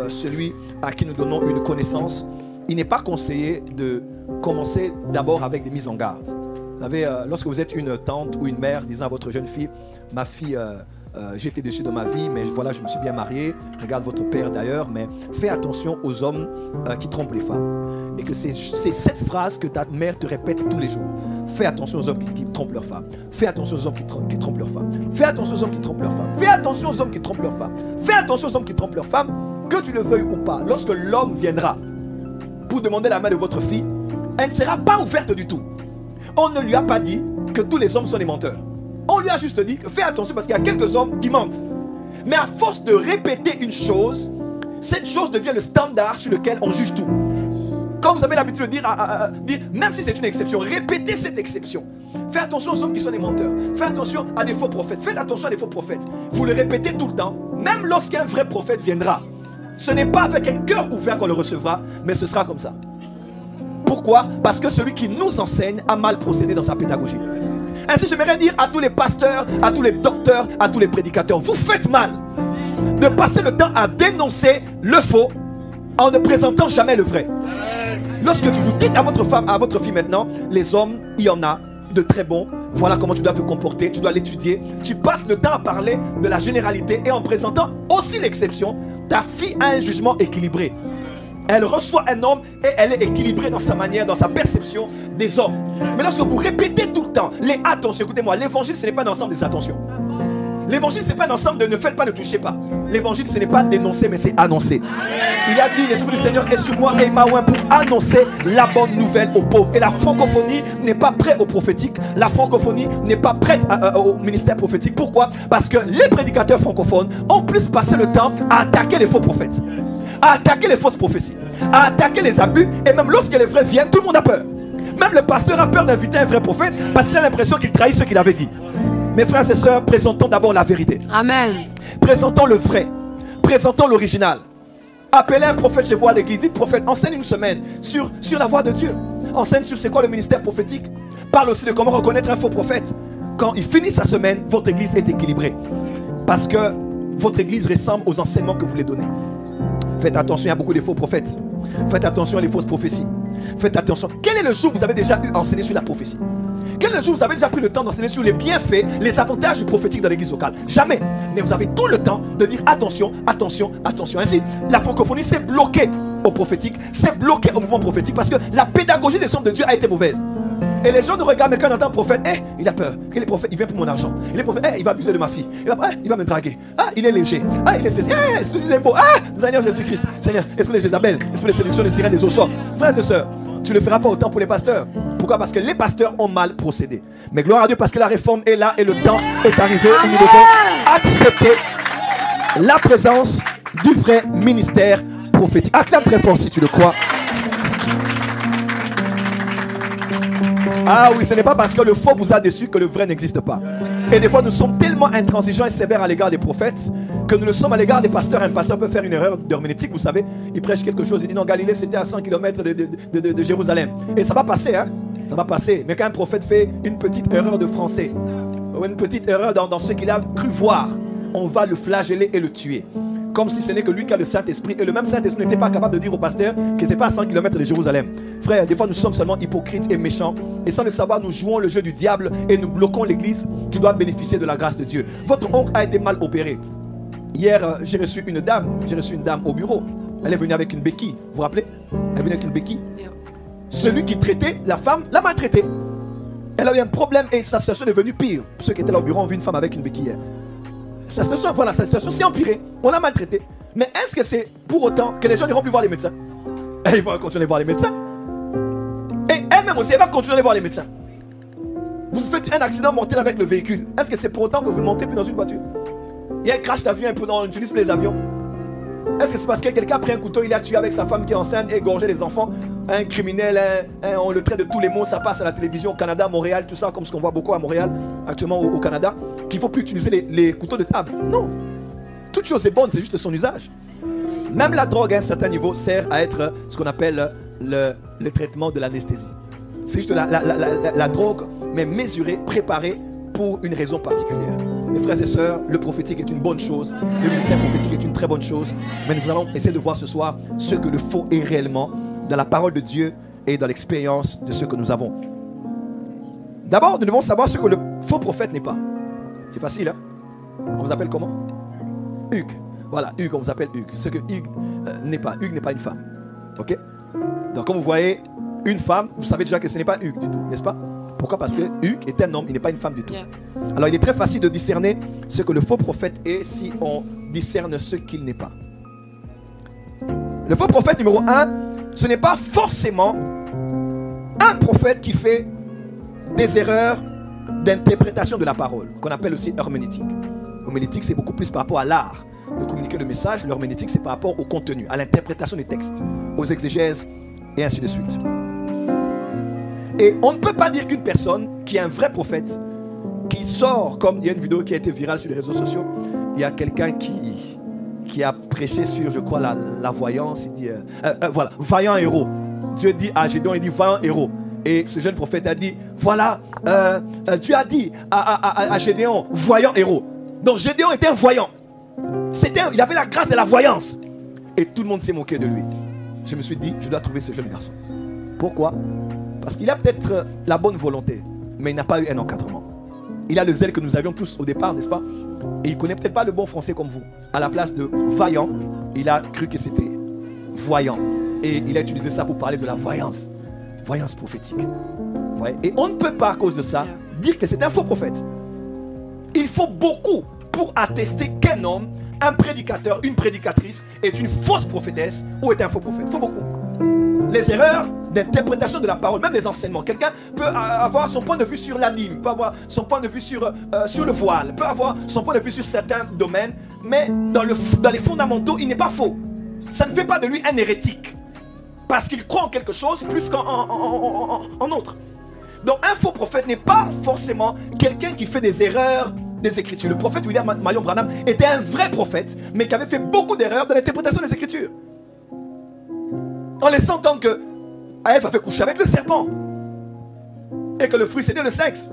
celui à qui nous donnons une connaissance, il n'est pas conseillé de commencer d'abord avec des mises en garde. Vous savez, lorsque vous êtes une tante ou une mère disant à votre jeune fille, ma fille, j'étais déçu de ma vie, mais voilà, je me suis bien marié, regarde votre père d'ailleurs, mais fais attention aux hommes qui trompent les femmes. Et que c'est cette phrase que ta mère te répète tous les jours. Fais attention aux hommes qui trompent leurs femmes. Fais attention aux hommes qui trompent leurs femmes. Fais attention aux hommes qui trompent leurs femmes. Fais attention aux hommes qui trompent leurs femmes. Fais attention aux hommes qui trompent leurs femmes, que tu le veuilles ou pas. Lorsque l'homme viendra pour demander la main de votre fille, elle ne sera pas ouverte du tout. On ne lui a pas dit que tous les hommes sont des menteurs. On lui a juste dit que fais attention parce qu'il y a quelques hommes qui mentent. Mais à force de répéter une chose, cette chose devient le standard sur lequel on juge tout. Quand vous avez l'habitude de dire, même si c'est une exception, répétez cette exception. Fais attention aux hommes qui sont des menteurs. Fais attention à des faux prophètes. Faites attention à des faux prophètes. Vous le répétez tout le temps, même lorsqu'un vrai prophète viendra. Ce n'est pas avec un cœur ouvert qu'on le recevra, mais ce sera comme ça. Pourquoi? Parce que celui qui nous enseigne a mal procédé dans sa pédagogie. Ainsi, j'aimerais dire à tous les pasteurs, à tous les docteurs, à tous les prédicateurs, vous faites mal de passer le temps à dénoncer le faux en ne présentant jamais le vrai. Lorsque vous dites à votre femme, à votre fille maintenant, les hommes, il y en a de très bons, voilà comment tu dois te comporter, tu dois l'étudier. Tu passes le temps à parler de la généralité et en présentant aussi l'exception, ta fille a un jugement équilibré. Elle reçoit un homme et elle est équilibrée dans sa manière, dans sa perception des hommes. Mais lorsque vous répétez tout le temps les attentions, écoutez-moi, l'évangile ce n'est pas un ensemble des attentions. L'évangile ce n'est pas un ensemble de ne faites pas, ne touchez pas. L'évangile ce n'est pas dénoncer mais c'est annoncer. Il a dit l'Esprit du Seigneur est sur moi et il m'a oint pour annoncer la bonne nouvelle aux pauvres. Et la francophonie n'est pas prête au prophétique. La francophonie n'est pas prête au ministère prophétique. Pourquoi? Parce que les prédicateurs francophones ont plus passé le temps à attaquer les faux prophètes, à attaquer les fausses prophéties, à attaquer les abus. Et même lorsque les vrais viennent, tout le monde a peur. Même le pasteur a peur d'inviter un vrai prophète parce qu'il a l'impression qu'il trahit ce qu'il avait dit. Mes frères et sœurs, présentons d'abord la vérité. Amen. Présentons le vrai. Présentons l'original. Appelez un prophète chez vous à l'église. Dites prophète, enseigne une semaine sur la voix de Dieu. Enseigne sur c'est quoi le ministère prophétique. Parle aussi de comment reconnaître un faux prophète. Quand il finit sa semaine, votre église est équilibrée. Parce que votre église ressemble aux enseignements que vous voulez donner. Faites attention, il y a beaucoup de faux prophètes. Faites attention à les fausses prophéties. Faites attention. Quel est le jour où vous avez déjà eu enseigné sur la prophétie? Quel est le jour où vous avez déjà pris le temps d'enseigner sur les bienfaits, les avantages du prophétique dans l'église locale? Jamais. Mais vous avez tout le temps de dire attention, attention, attention. Ainsi, la francophonie s'est bloquée au prophétique, s'est bloquée au mouvement prophétique parce que la pédagogie des hommes de Dieu a été mauvaise. Et les gens nous regardent, mais quand on entend un prophète, il a peur. Il est prophète, il vient pour mon argent. Il est prophète, il va abuser de ma fille. Il va me draguer. Il est léger. Il est ceci. Il est beau. Seigneur Jésus-Christ. Seigneur, esprit de Jézabel, esprit de séduction des sirènes des eaux sorts. Frères et sœurs, tu ne le feras pas autant pour les pasteurs. Pourquoi? Parce que les pasteurs ont mal procédé. Mais gloire à Dieu parce que la réforme est là et le temps est arrivé où nous devons accepter la présence du vrai ministère prophétique. Acclame très fort si tu le crois. Ah oui, ce n'est pas parce que le faux vous a déçu que le vrai n'existe pas. Et des fois, nous sommes tellement intransigeants et sévères à l'égard des prophètes que nous le sommes à l'égard des pasteurs. Un pasteur peut faire une erreur d'herméneutique, vous savez. Il prêche quelque chose, il dit non, Galilée c'était à 100 km de Jérusalem. Et ça va passer, hein. Ça va passer. Mais quand un prophète fait une petite erreur de français, ou une petite erreur dans ce qu'il a cru voir, on va le flageller et le tuer. Comme si ce n'est que lui qui a le Saint-Esprit. Et le même Saint-Esprit n'était pas capable de dire au pasteur que ce n'est pas à 100 km de Jérusalem. Frère, des fois nous sommes seulement hypocrites et méchants. Et sans le savoir, nous jouons le jeu du diable et nous bloquons l'église qui doit bénéficier de la grâce de Dieu. Votre oncle a été mal opéré. Hier, j'ai reçu une dame au bureau. Elle est venue avec une béquille. Vous vous rappelez? Elle est venue avec une béquille. Celui qui traitait la femme l'a maltraitée. Elle a eu un problème et sa situation est devenue pire. Ceux qui étaient là au bureau ont vu une femme avec une béquille hier. Sa situation s'est empirée. On l'a maltraité. Mais est-ce que c'est pour autant que les gens n'iront plus voir les médecins? Ils vont continuer à voir les médecins. Et elle-même aussi, elle va continuer à aller voir les médecins. Vous faites un accident mortel avec le véhicule. Est-ce que c'est pour autant que vous ne montez plus dans une voiture? Il y a un crash d'avion un peu dans l'utilisme des avions. Est-ce que c'est parce que quelqu'un a pris un couteau, il a tué avec sa femme qui est enceinte et égorgé les enfants? Un criminel, on le traite de tous les mots, ça passe à la télévision, au Canada, à Montréal, tout ça, comme ce qu'on voit beaucoup à Montréal, actuellement au Canada, qu'il ne faut plus utiliser les couteaux de table. Non. Toute chose est bonne, c'est juste son usage. Même la drogue à un certain niveau sert à être ce qu'on appelle le traitement de l'anesthésie. C'est juste la drogue, mais mesurée, préparée pour une raison particulière. Mes frères et sœurs, le prophétique est une bonne chose. Le ministère prophétique est une très bonne chose. Mais nous allons essayer de voir ce soir ce que le faux est réellement dans la parole de Dieu et dans l'expérience de ce que nous avons. D'abord, nous devons savoir ce que le faux prophète n'est pas. C'est facile, hein? On vous appelle comment? Hugues. Voilà, Hugues, on vous appelle Hugues. Ce que Hugues n'est pas. Hugues n'est pas une femme. Ok? Donc, quand vous voyez une femme, vous savez déjà que ce n'est pas Hugues du tout, n'est-ce pas? Pourquoi? Parce que Hugues est un homme, il n'est pas une femme du tout. Alors il est très facile de discerner ce que le faux prophète est si on discerne ce qu'il n'est pas. Le faux prophète numéro 1, ce n'est pas forcément un prophète qui fait des erreurs d'interprétation de la parole, qu'on appelle aussi herméneutique. Herméneutique, c'est beaucoup plus par rapport à l'art de communiquer le message. L'herméneutique, c'est par rapport au contenu, à l'interprétation des textes, aux exégèses et ainsi de suite. Et on ne peut pas dire qu'une personne qui est un vrai prophète, qui sort, comme il y a une vidéo qui a été virale sur les réseaux sociaux, il y a quelqu'un qui a prêché sur, je crois, la voyance, il dit, voilà, vaillant héros. Dieu dit à Gédéon, il dit, vaillant héros. Et ce jeune prophète a dit, voilà, Dieu a dit à Gédéon, voyant héros. Donc Gédéon était un voyant. Il avait la grâce de la voyance. Et tout le monde s'est moqué de lui. Je me suis dit, je dois trouver ce jeune garçon. Pourquoi? Parce qu'il a peut-être la bonne volonté, mais il n'a pas eu un encadrement. Il a le zèle que nous avions tous au départ, n'est-ce pas? Et il ne connaît peut-être pas le bon français comme vous. À la place de vaillant, il a cru que c'était voyant. Et il a utilisé ça pour parler de la voyance. Voyance prophétique. Ouais. Et on ne peut pas, à cause de ça, dire que c'est un faux prophète. Il faut beaucoup pour attester qu'un homme, un prédicateur, une prédicatrice est une fausse prophétesse ou est un faux prophète. Il faut beaucoup. Les erreurs d'interprétation de la parole, même des enseignements. Quelqu'un peut avoir son point de vue sur la dîme, peut avoir son point de vue sur le voile, peut avoir son point de vue sur certains domaines, mais dans les fondamentaux, il n'est pas faux. Ça ne fait pas de lui un hérétique, parce qu'il croit en quelque chose plus qu'en autre. Donc un faux prophète n'est pas forcément quelqu'un qui fait des erreurs des Écritures. Le prophète William Marion Branham était un vrai prophète, mais qui avait fait beaucoup d'erreurs dans l'interprétation des Écritures. En laissant entendre que Ève avait couché avec le serpent et que le fruit c'était le sexe,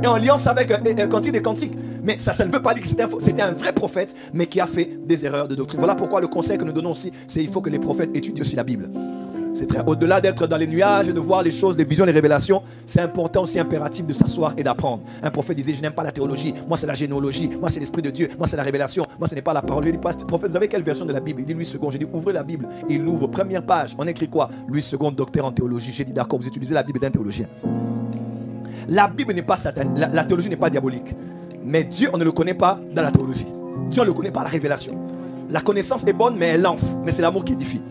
et en liant ça avec Cantique des Cantiques. Mais ça ne veut pas dire que c'était un vrai prophète, mais qui a fait des erreurs de doctrine. Voilà pourquoi le conseil que nous donnons aussi, c'est qu'il faut que les prophètes étudient aussi la Bible. C'est très au-delà d'être dans les nuages et de voir les choses, les visions, les révélations. C'est important aussi, impératif de s'asseoir et d'apprendre. Un prophète disait, je n'aime pas la théologie, moi c'est la généalogie, moi c'est l'esprit de Dieu, moi c'est la révélation, moi ce n'est pas la parole. Je dis, prophète, vous avez quelle version de la Bible? Il dit Louis II. J'ai dit, ouvrez la Bible. Et il ouvre, première page. On écrit quoi? Louis II, docteur en théologie. J'ai dit, d'accord, vous utilisez la Bible d'un théologien. La Bible n'est pas satanique, la théologie n'est pas diabolique. Mais Dieu, on ne le connaît pas dans la théologie. Dieu, on le connaît par la révélation. La connaissance est bonne, mais elle enfle. Mais c'est l'amour qui édifie.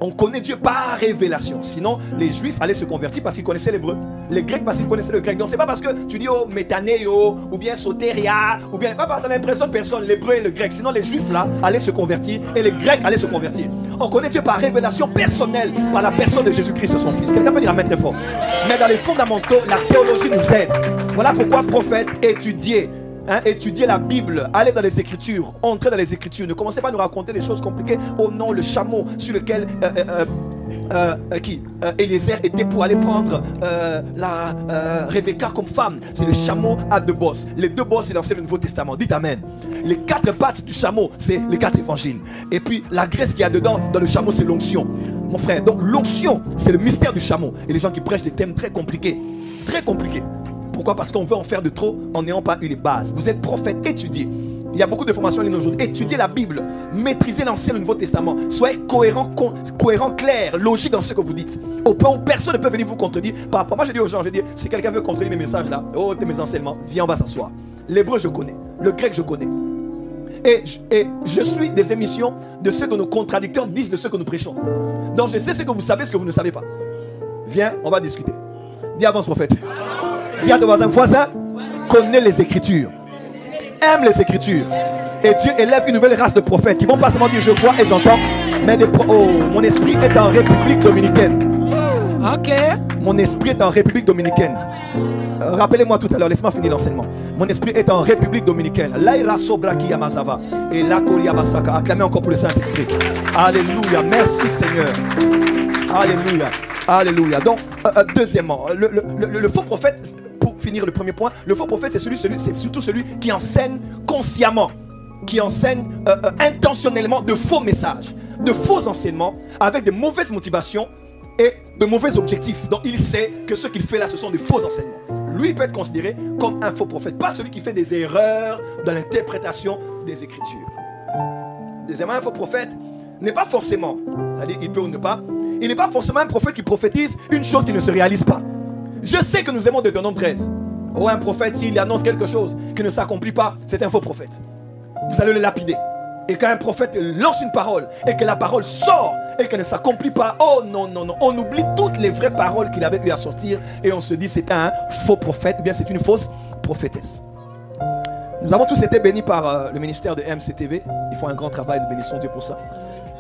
On connaît Dieu par révélation. Sinon, les Juifs allaient se convertir parce qu'ils connaissaient l'hébreu. Les Grecs parce qu'ils connaissaient le grec. Donc, c'est pas parce que tu dis oh, métanéo, ou bien sotéria, ou bien pas parce que ça n'impressionne personne, l'hébreu et le grec. Sinon, les Juifs là allaient se convertir et les Grecs allaient se convertir. On connaît Dieu par révélation personnelle, par la personne de Jésus-Christ, son Fils. Quelqu'un peut dire amen très fort. Mais dans les fondamentaux, la théologie nous aide. Voilà pourquoi prophète, étudier. Étudiez la Bible, allez dans les Écritures, entrez dans les Écritures. Ne commencez pas à nous raconter des choses compliquées. Oh non, le chameau sur lequel Eliezer était pour aller prendre Rebecca comme femme. C'est le chameau à deux bosses. Les deux bosses, c'est dans le Nouveau Testament. Dites amen. Les quatre pattes du chameau, c'est les quatre évangiles. Et puis la graisse qu'il y a dedans, dans le chameau, c'est l'onction. Mon frère, donc l'onction, c'est le mystère du chameau. Et les gens qui prêchent des thèmes très compliqués. Très compliqués. Pourquoi? Parce qu'on veut en faire de trop en n'ayant pas une base. Vous êtes prophète, étudiez. Il y a beaucoup de formations en ligne aujourd'hui. Étudiez la Bible, maîtrisez l'Ancien et le Nouveau Testament. Soyez cohérent, clair, logique dans ce que vous dites. Au point où personne ne peut venir vous contredire. Par rapport, moi je dis aux gens, je dis, si quelqu'un veut contredire mes messages là, oh, mes enseignements, viens, on va s'asseoir. L'hébreu je connais, le grec je connais. Et je suis des émissions de ce que nos contradicteurs disent de ce que nous prêchons. Donc je sais ce que vous savez, ce que vous ne savez pas. Viens, on va discuter. Dis avance prophète. Dis à ton voisin, connais les Écritures, aime les Écritures. Et Dieu élève une nouvelle race de prophètes qui vont pas seulement dire je vois et j'entends, mais mon esprit est en République Dominicaine. Ok. Mon esprit est en République Dominicaine. Rappelez-moi tout à l'heure, laissez-moi finir l'enseignement. Mon esprit est en République Dominicaine. Laïra Sobraki Yamazava et la Koria Basaka. Acclamez encore pour le Saint-Esprit. Alléluia, merci Seigneur. Alléluia. Alléluia. Donc, deuxièmement, le faux prophète, pour finir le premier point, le faux prophète, c'est surtout celui qui enseigne consciemment, qui enseigne intentionnellement de faux messages, de faux enseignements, avec de mauvaises motivations et de mauvais objectifs. Donc, il sait que ce qu'il fait là, ce sont des faux enseignements. Lui, il peut être considéré comme un faux prophète, pas celui qui fait des erreurs dans l'interprétation des Écritures. Deuxièmement, un faux prophète n'est pas forcément, c'est-à-dire il peut ou ne pas, il n'est pas forcément un prophète qui prophétise une chose qui ne se réalise pas. Je sais que nous aimons Deutéronome 13. Oh, un prophète, s'il annonce quelque chose qui ne s'accomplit pas, c'est un faux prophète. Vous allez le lapider. Et quand un prophète lance une parole et que la parole sort et qu'elle ne s'accomplit pas, oh non, non, non, on oublie toutes les vraies paroles qu'il avait eu à sortir et on se dit c'est un faux prophète, ou bien c'est une fausse prophétesse. Nous avons tous été bénis par le ministère de MCTV. Ils font un grand travail, de bénissons Dieu pour ça.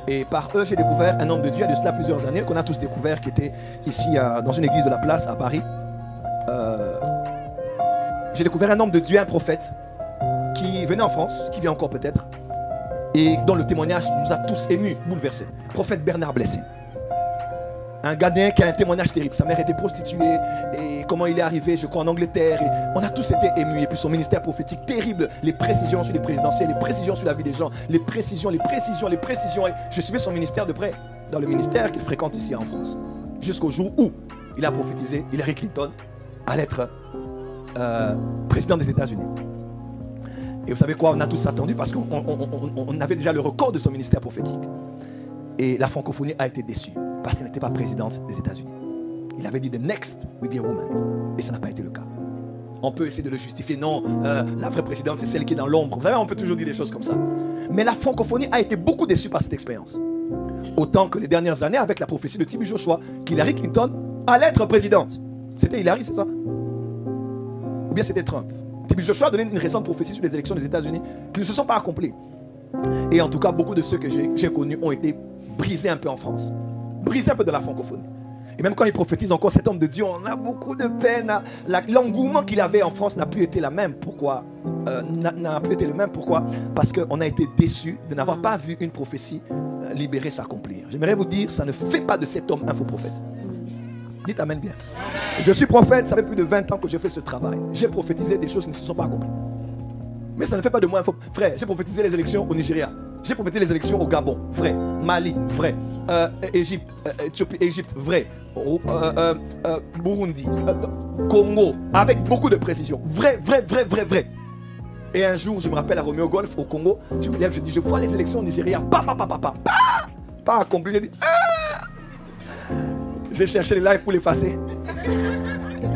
Et par eux, j'ai découvert un homme de Dieu, il y a de cela plusieurs années, qu'on a tous découvert, qui était ici dans une église de la place à Paris. J'ai découvert un homme de Dieu, un prophète, qui venait en France, qui vient encore peut-être, et dont le témoignage nous a tous émus, bouleversés. Prophète Bernard Blessé. Un Ghanéen qui a un témoignage terrible. Sa mère était prostituée et comment il est arrivé, je crois, en Angleterre. Et on a tous été émus. Et puis son ministère prophétique terrible. Les précisions sur les présidentielles, les précisions sur la vie des gens, les précisions. Et je suivais son ministère de près, dans le ministère qu'il fréquente ici en France. Jusqu'au jour où il a prophétisé Hillary Clinton allait être président des États-Unis. Et vous savez quoi, on a tous attendu parce qu'on avait déjà le record de son ministère prophétique. Et la francophonie a été déçue parce qu'elle n'était pas présidente des États-Unis. Il avait dit the next will be a woman. Et ça n'a pas été le cas. On peut essayer de le justifier. Non, la vraie présidente, c'est celle qui est dans l'ombre. Vous savez, on peut toujours dire des choses comme ça. Mais la francophonie a été beaucoup déçue par cette expérience. Autant que les dernières années, avec la prophétie de T.B. Joshua, qu'Hillary Clinton allait être présidente. C'était Hillary, c'est ça? Ou bien c'était Trump? T.B. Joshua a donné une récente prophétie sur les élections des États-Unis qui ne se sont pas accomplies. Et en tout cas, beaucoup de ceux que j'ai connus ont été brisés un peu en France. Brisés un peu de la francophonie. Et même quand il prophétise encore cet homme de Dieu, on a beaucoup de peine. L'engouement qu'il avait en France n'a plus été la même. Pourquoi? N'a plus été le même. Pourquoi? Parce qu'on a été déçus de n'avoir pas vu une prophétie libérée s'accomplir. J'aimerais vous dire, ça ne fait pas de cet homme un faux prophète. Dites amen bien. Je suis prophète, ça fait plus de 20 ans que j'ai fait ce travail. J'ai prophétisé des choses qui ne se sont pas accomplies. Mais ça ne fait pas de moi un faux. Frère, j'ai prophétisé les élections au Nigeria. J'ai prophétisé les élections au Gabon, vrai. Mali, vrai. Égypte, Éthiopie, Égypte, vrai. Burundi, Congo, avec beaucoup de précision. Vrai. Et un jour, je me rappelle à Romeo Golf au Congo, je me lève, je dis, je vois les élections au Nigeria. Pas accompli. J'ai dit, j'ai cherché les lives pour l'effacer.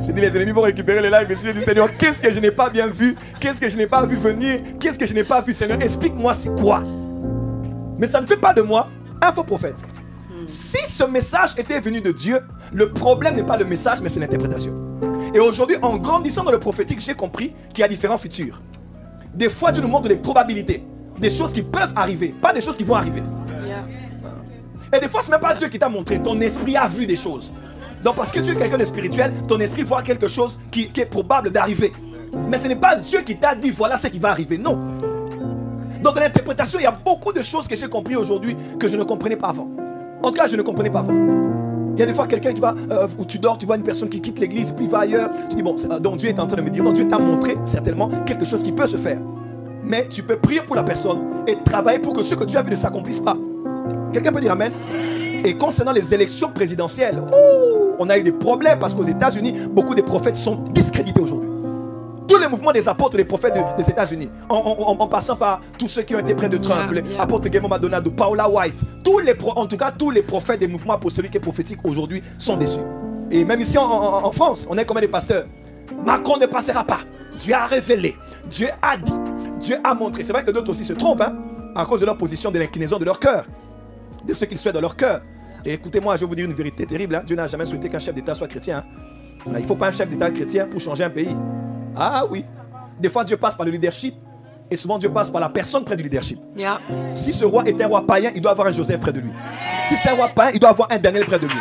J'ai dit, les ennemis vont récupérer les lives. Et j'ai dit, Seigneur, qu'est-ce que je n'ai pas bien vu? Qu'est-ce que je n'ai pas vu venir? Qu'est-ce que je n'ai pas vu, Seigneur? Explique-moi c'est quoi? Mais ça ne fait pas de moi un faux prophète. Si ce message était venu de Dieu, le problème n'est pas le message, mais c'est l'interprétation. Et aujourd'hui, en grandissant dans le prophétique, j'ai compris qu'il y a différents futurs. Des fois, Dieu nous montre des probabilités, des choses qui peuvent arriver, pas des choses qui vont arriver. Et des fois, ce n'est même pas Dieu qui t'a montré, ton esprit a vu des choses. Donc parce que tu es quelqu'un de spirituel, ton esprit voit quelque chose qui est probable d'arriver. Mais ce n'est pas Dieu qui t'a dit, voilà ce qui va arriver, non. Donc dans l'interprétation, il y a beaucoup de choses que j'ai compris aujourd'hui que je ne comprenais pas avant. En tout cas, je ne comprenais pas avant. Il y a des fois quelqu'un qui va, où tu dors, tu vois une personne qui quitte l'église, puis va ailleurs. Tu dis, bon, donc Dieu est en train de me dire, non, Dieu t'a montré certainement quelque chose qui peut se faire. Mais tu peux prier pour la personne et travailler pour que ce que tu as vu ne s'accomplisse pas. Quelqu'un peut dire amen? Et concernant les élections présidentielles, on a eu des problèmes parce qu'aux États-Unis, beaucoup de prophètes sont discrédités aujourd'hui. Tous les mouvements des apôtres, des prophètes des États-Unis, en passant par tous ceux qui ont été près de Trump, les apôtres Guillermo Maldonado, Paula White, en tout cas tous les prophètes des mouvements apostoliques et prophétiques aujourd'hui sont déçus. Et même ici en France, on est comme des pasteurs. Macron ne passera pas. Dieu a révélé, Dieu a dit, Dieu a montré. C'est vrai que d'autres aussi se trompent, hein, à cause de leur position, de l'inclinaison de leur cœur, de ce qu'ils souhaitent dans leur cœur. Et écoutez-moi, je vais vous dire une vérité terrible, hein. Dieu n'a jamais souhaité qu'un chef d'État soit chrétien, hein. Il ne faut pas un chef d'État chrétien pour changer un pays. Ah oui, des fois Dieu passe par le leadership et souvent Dieu passe par la personne près du leadership. Si ce roi est un roi païen, il doit avoir un Joseph près de lui. Si c'est un roi païen, il doit avoir un Daniel près de lui.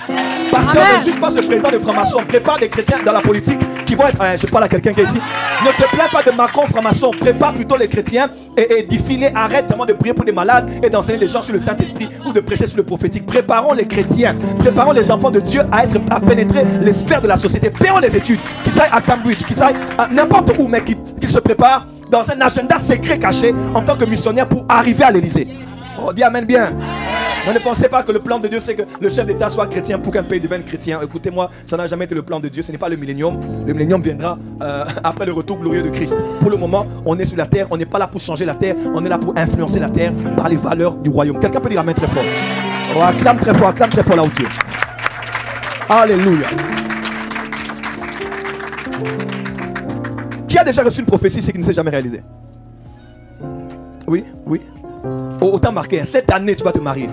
Pasteur, ne juge pas ce président de franc-maçon. Prépare des chrétiens dans la politique qui vont être... je parle à quelqu'un qui est ici. Ne te plains pas de Macron franc-maçon. Prépare plutôt les chrétiens et édifie-les. Arrête vraiment de prier pour les malades et d'enseigner les gens sur le Saint-Esprit ou de prêcher sur le prophétique. Préparons les chrétiens. Préparons les enfants de Dieu à pénétrer les sphères de la société. Payons les études. Qu'ils aillent à Cambridge, qu'ils aillent à n'importe où, mais qui se préparent dans un agenda secret caché en tant que missionnaire pour arriver à l'Élysée. Oh, dis amen bien. Ne pensez pas que le plan de Dieu c'est que le chef d'État soit chrétien pour qu'un pays devienne chrétien. Écoutez-moi, ça n'a jamais été le plan de Dieu. Ce n'est pas le millénium. Le millénium viendra après le retour glorieux de Christ. Pour le moment, on est sur la terre. On n'est pas là pour changer la terre. On est là pour influencer la terre par les valeurs du royaume. Quelqu'un peut dire amen très fort. Oh, acclame très fort là où tu es. Alléluia. Qui a déjà reçu une prophétie, c'est qui ne s'est jamais réalisé? Oui. Autant marqué, cette année tu vas te marier.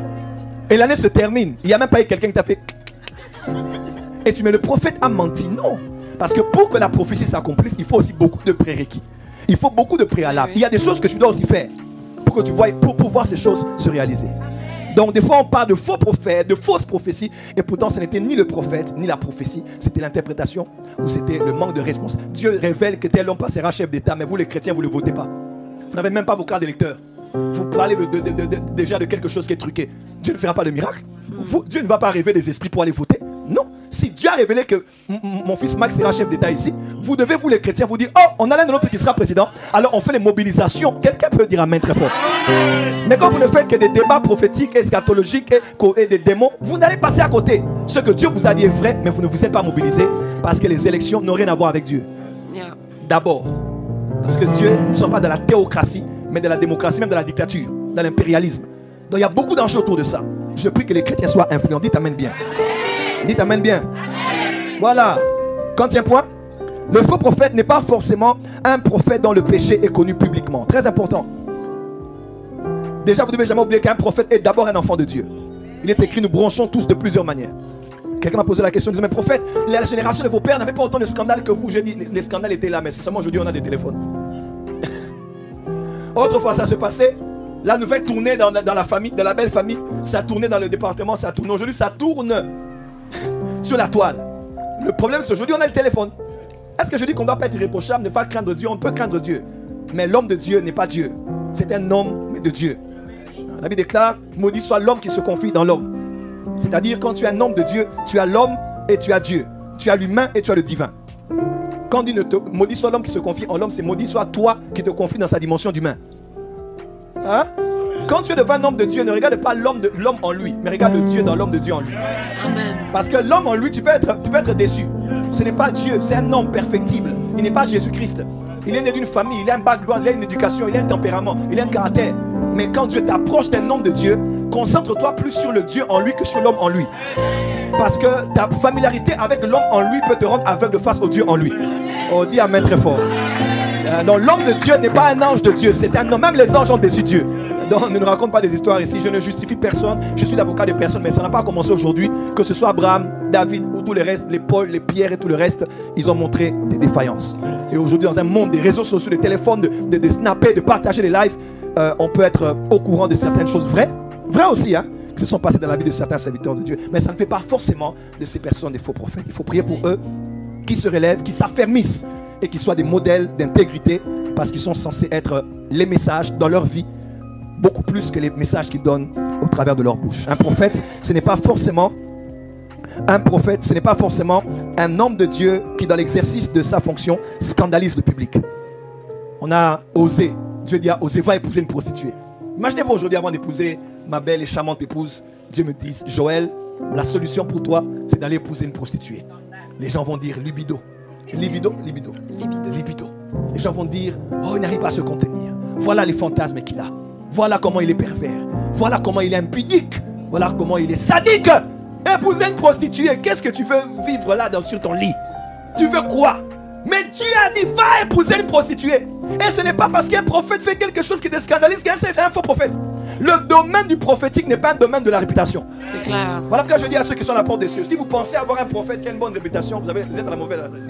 Et l'année se termine. Il n'y a même pas eu quelqu'un qui t'a fait. Et tu mets le prophète a menti. Non. Parce que pour que la prophétie s'accomplisse, il faut aussi beaucoup de prérequis. Il faut beaucoup de préalables. Il y a des choses que tu dois aussi faire pour que tu vois, pour voir ces choses se réaliser. Donc des fois on parle de faux prophètes, de fausses prophéties. Et pourtant ce n'était ni le prophète, ni la prophétie. C'était l'interprétation ou c'était le manque de réponse. Dieu révèle que tel homme passera chef d'État. Mais vous les chrétiens, vous ne le votez pas. Vous n'avez même pas vos cartes d'électeurs. Vous parlez déjà de quelque chose qui est truqué. Dieu ne fera pas de miracle. Dieu ne va pas révéler des esprits pour aller voter. Non. Si Dieu a révélé que mon fils Max sera chef d'État ici, vous devez, vous les chrétiens, vous dire, oh, on a l'un de l'autre qui sera président. Alors on fait les mobilisations. Quelqu'un peut dire amen très fort. Mais quand vous ne faites que des débats prophétiques, eschatologiques et des démons, vous n'allez passer à côté. Ce que Dieu vous a dit est vrai, mais vous ne vous êtes pas mobilisé parce que les élections n'ont rien à voir avec Dieu. D'abord, parce que Dieu, nous ne sommes pas dans la théocratie, mais dans la démocratie, même dans la dictature, dans l'impérialisme. Donc il y a beaucoup d'enjeux autour de ça. Je prie que les chrétiens soient influents. Dites amen bien. Dites amen bien. Voilà. Quantième point. Le faux prophète n'est pas forcément un prophète dont le péché est connu publiquement. Très important. Déjà, vous ne devez jamais oublier qu'un prophète est d'abord un enfant de Dieu. Il est écrit, nous bronchons tous de plusieurs manières. Quelqu'un m'a posé la question, il disait, mais prophète, la génération de vos pères n'avait pas autant de scandales que vous. J'ai dit, les scandales étaient là, mais c'est seulement aujourd'hui on a des téléphones. Autrefois ça se passait, la nouvelle tournait dans la famille, dans la belle famille, ça tournait dans le département, ça tourne. Aujourd'hui ça tourne sur la toile. Le problème c'est aujourd'hui on a le téléphone. Est-ce que je dis qu'on ne doit pas être irréprochable, ne pas craindre Dieu? On peut craindre Dieu. Mais l'homme de Dieu n'est pas Dieu. C'est un homme de Dieu. La Bible déclare, maudit soit l'homme qui se confie dans l'homme. C'est-à-dire quand tu es un homme de Dieu, tu as l'homme et tu as Dieu. Tu as l'humain et tu as le divin. Quand on dit maudit soit l'homme qui se confie en l'homme, c'est maudit soit toi qui te confie dans sa dimension d'humain. Hein? quand tu es devant un homme de Dieu, ne regarde pas l'homme en lui, mais regarde le Dieu dans l'homme de Dieu en lui. Amen. Parce que l'homme en lui, tu peux être déçu. Ce n'est pas Dieu, c'est un homme perfectible. Il n'est pas Jésus-Christ. Il est né d'une famille, il a un background, il a une éducation, il a un tempérament, il a un caractère. Mais quand Dieu t'approche d'un homme de Dieu, concentre-toi plus sur le Dieu en lui que sur l'homme en lui. Parce que ta familiarité avec l'homme en lui peut te rendre aveugle face au Dieu en lui. Oh, dis amen très fort. Donc l'homme de Dieu n'est pas un ange de Dieu, c'est un homme. Même les anges ont déçu Dieu. Donc ne nous raconte pas des histoires ici. Je ne justifie personne, je suis l'avocat de personne, mais ça n'a pas commencé aujourd'hui. Que ce soit Abraham, David ou tout le reste, les Paul, les Pierre et tout le reste, ils ont montré des défaillances. Et aujourd'hui, dans un monde des réseaux sociaux, des téléphones, de snapper, de partager les lives, on peut être au courant de certaines choses vraies aussi, hein, qui se sont passées dans la vie de certains serviteurs de Dieu. Mais ça ne fait pas forcément de ces personnes des faux prophètes. Il faut prier pour eux, qui se relèvent, qui s'affermissent et qui soient des modèles d'intégrité, parce qu'ils sont censés être les messages dans leur vie, beaucoup plus que les messages qu'ils donnent au travers de leur bouche. Un prophète, ce n'est pas forcément un homme de Dieu qui, dans l'exercice de sa fonction, scandalise le public. On a osé, Dieu dit à Osée, va épouser une prostituée. Imaginez-vous aujourd'hui, avant d'épouser ma belle et charmante épouse, Dieu me dit, Joël, la solution pour toi, c'est d'aller épouser une prostituée. Les gens vont dire libido. Libido. Les gens vont dire, oh, il n'arrive pas à se contenir. Voilà les fantasmes qu'il a. Voilà comment il est pervers. Voilà comment il est impudique. Voilà comment il est sadique. Épouser une prostituée, qu'est-ce que tu veux vivre là sur ton lit? Tu veux quoi? Mais Dieu a dit, va épouser une prostituée. Et ce n'est pas parce qu'un prophète fait quelque chose qui te scandalise qu'un faux prophète. Le domaine du prophétique n'est pas un domaine de la réputation. C'est clair. Voilà pourquoi je dis à ceux qui sont à la porte des cieux, si vous pensez avoir un prophète qui a une bonne réputation, vous êtes à la mauvaise adresse.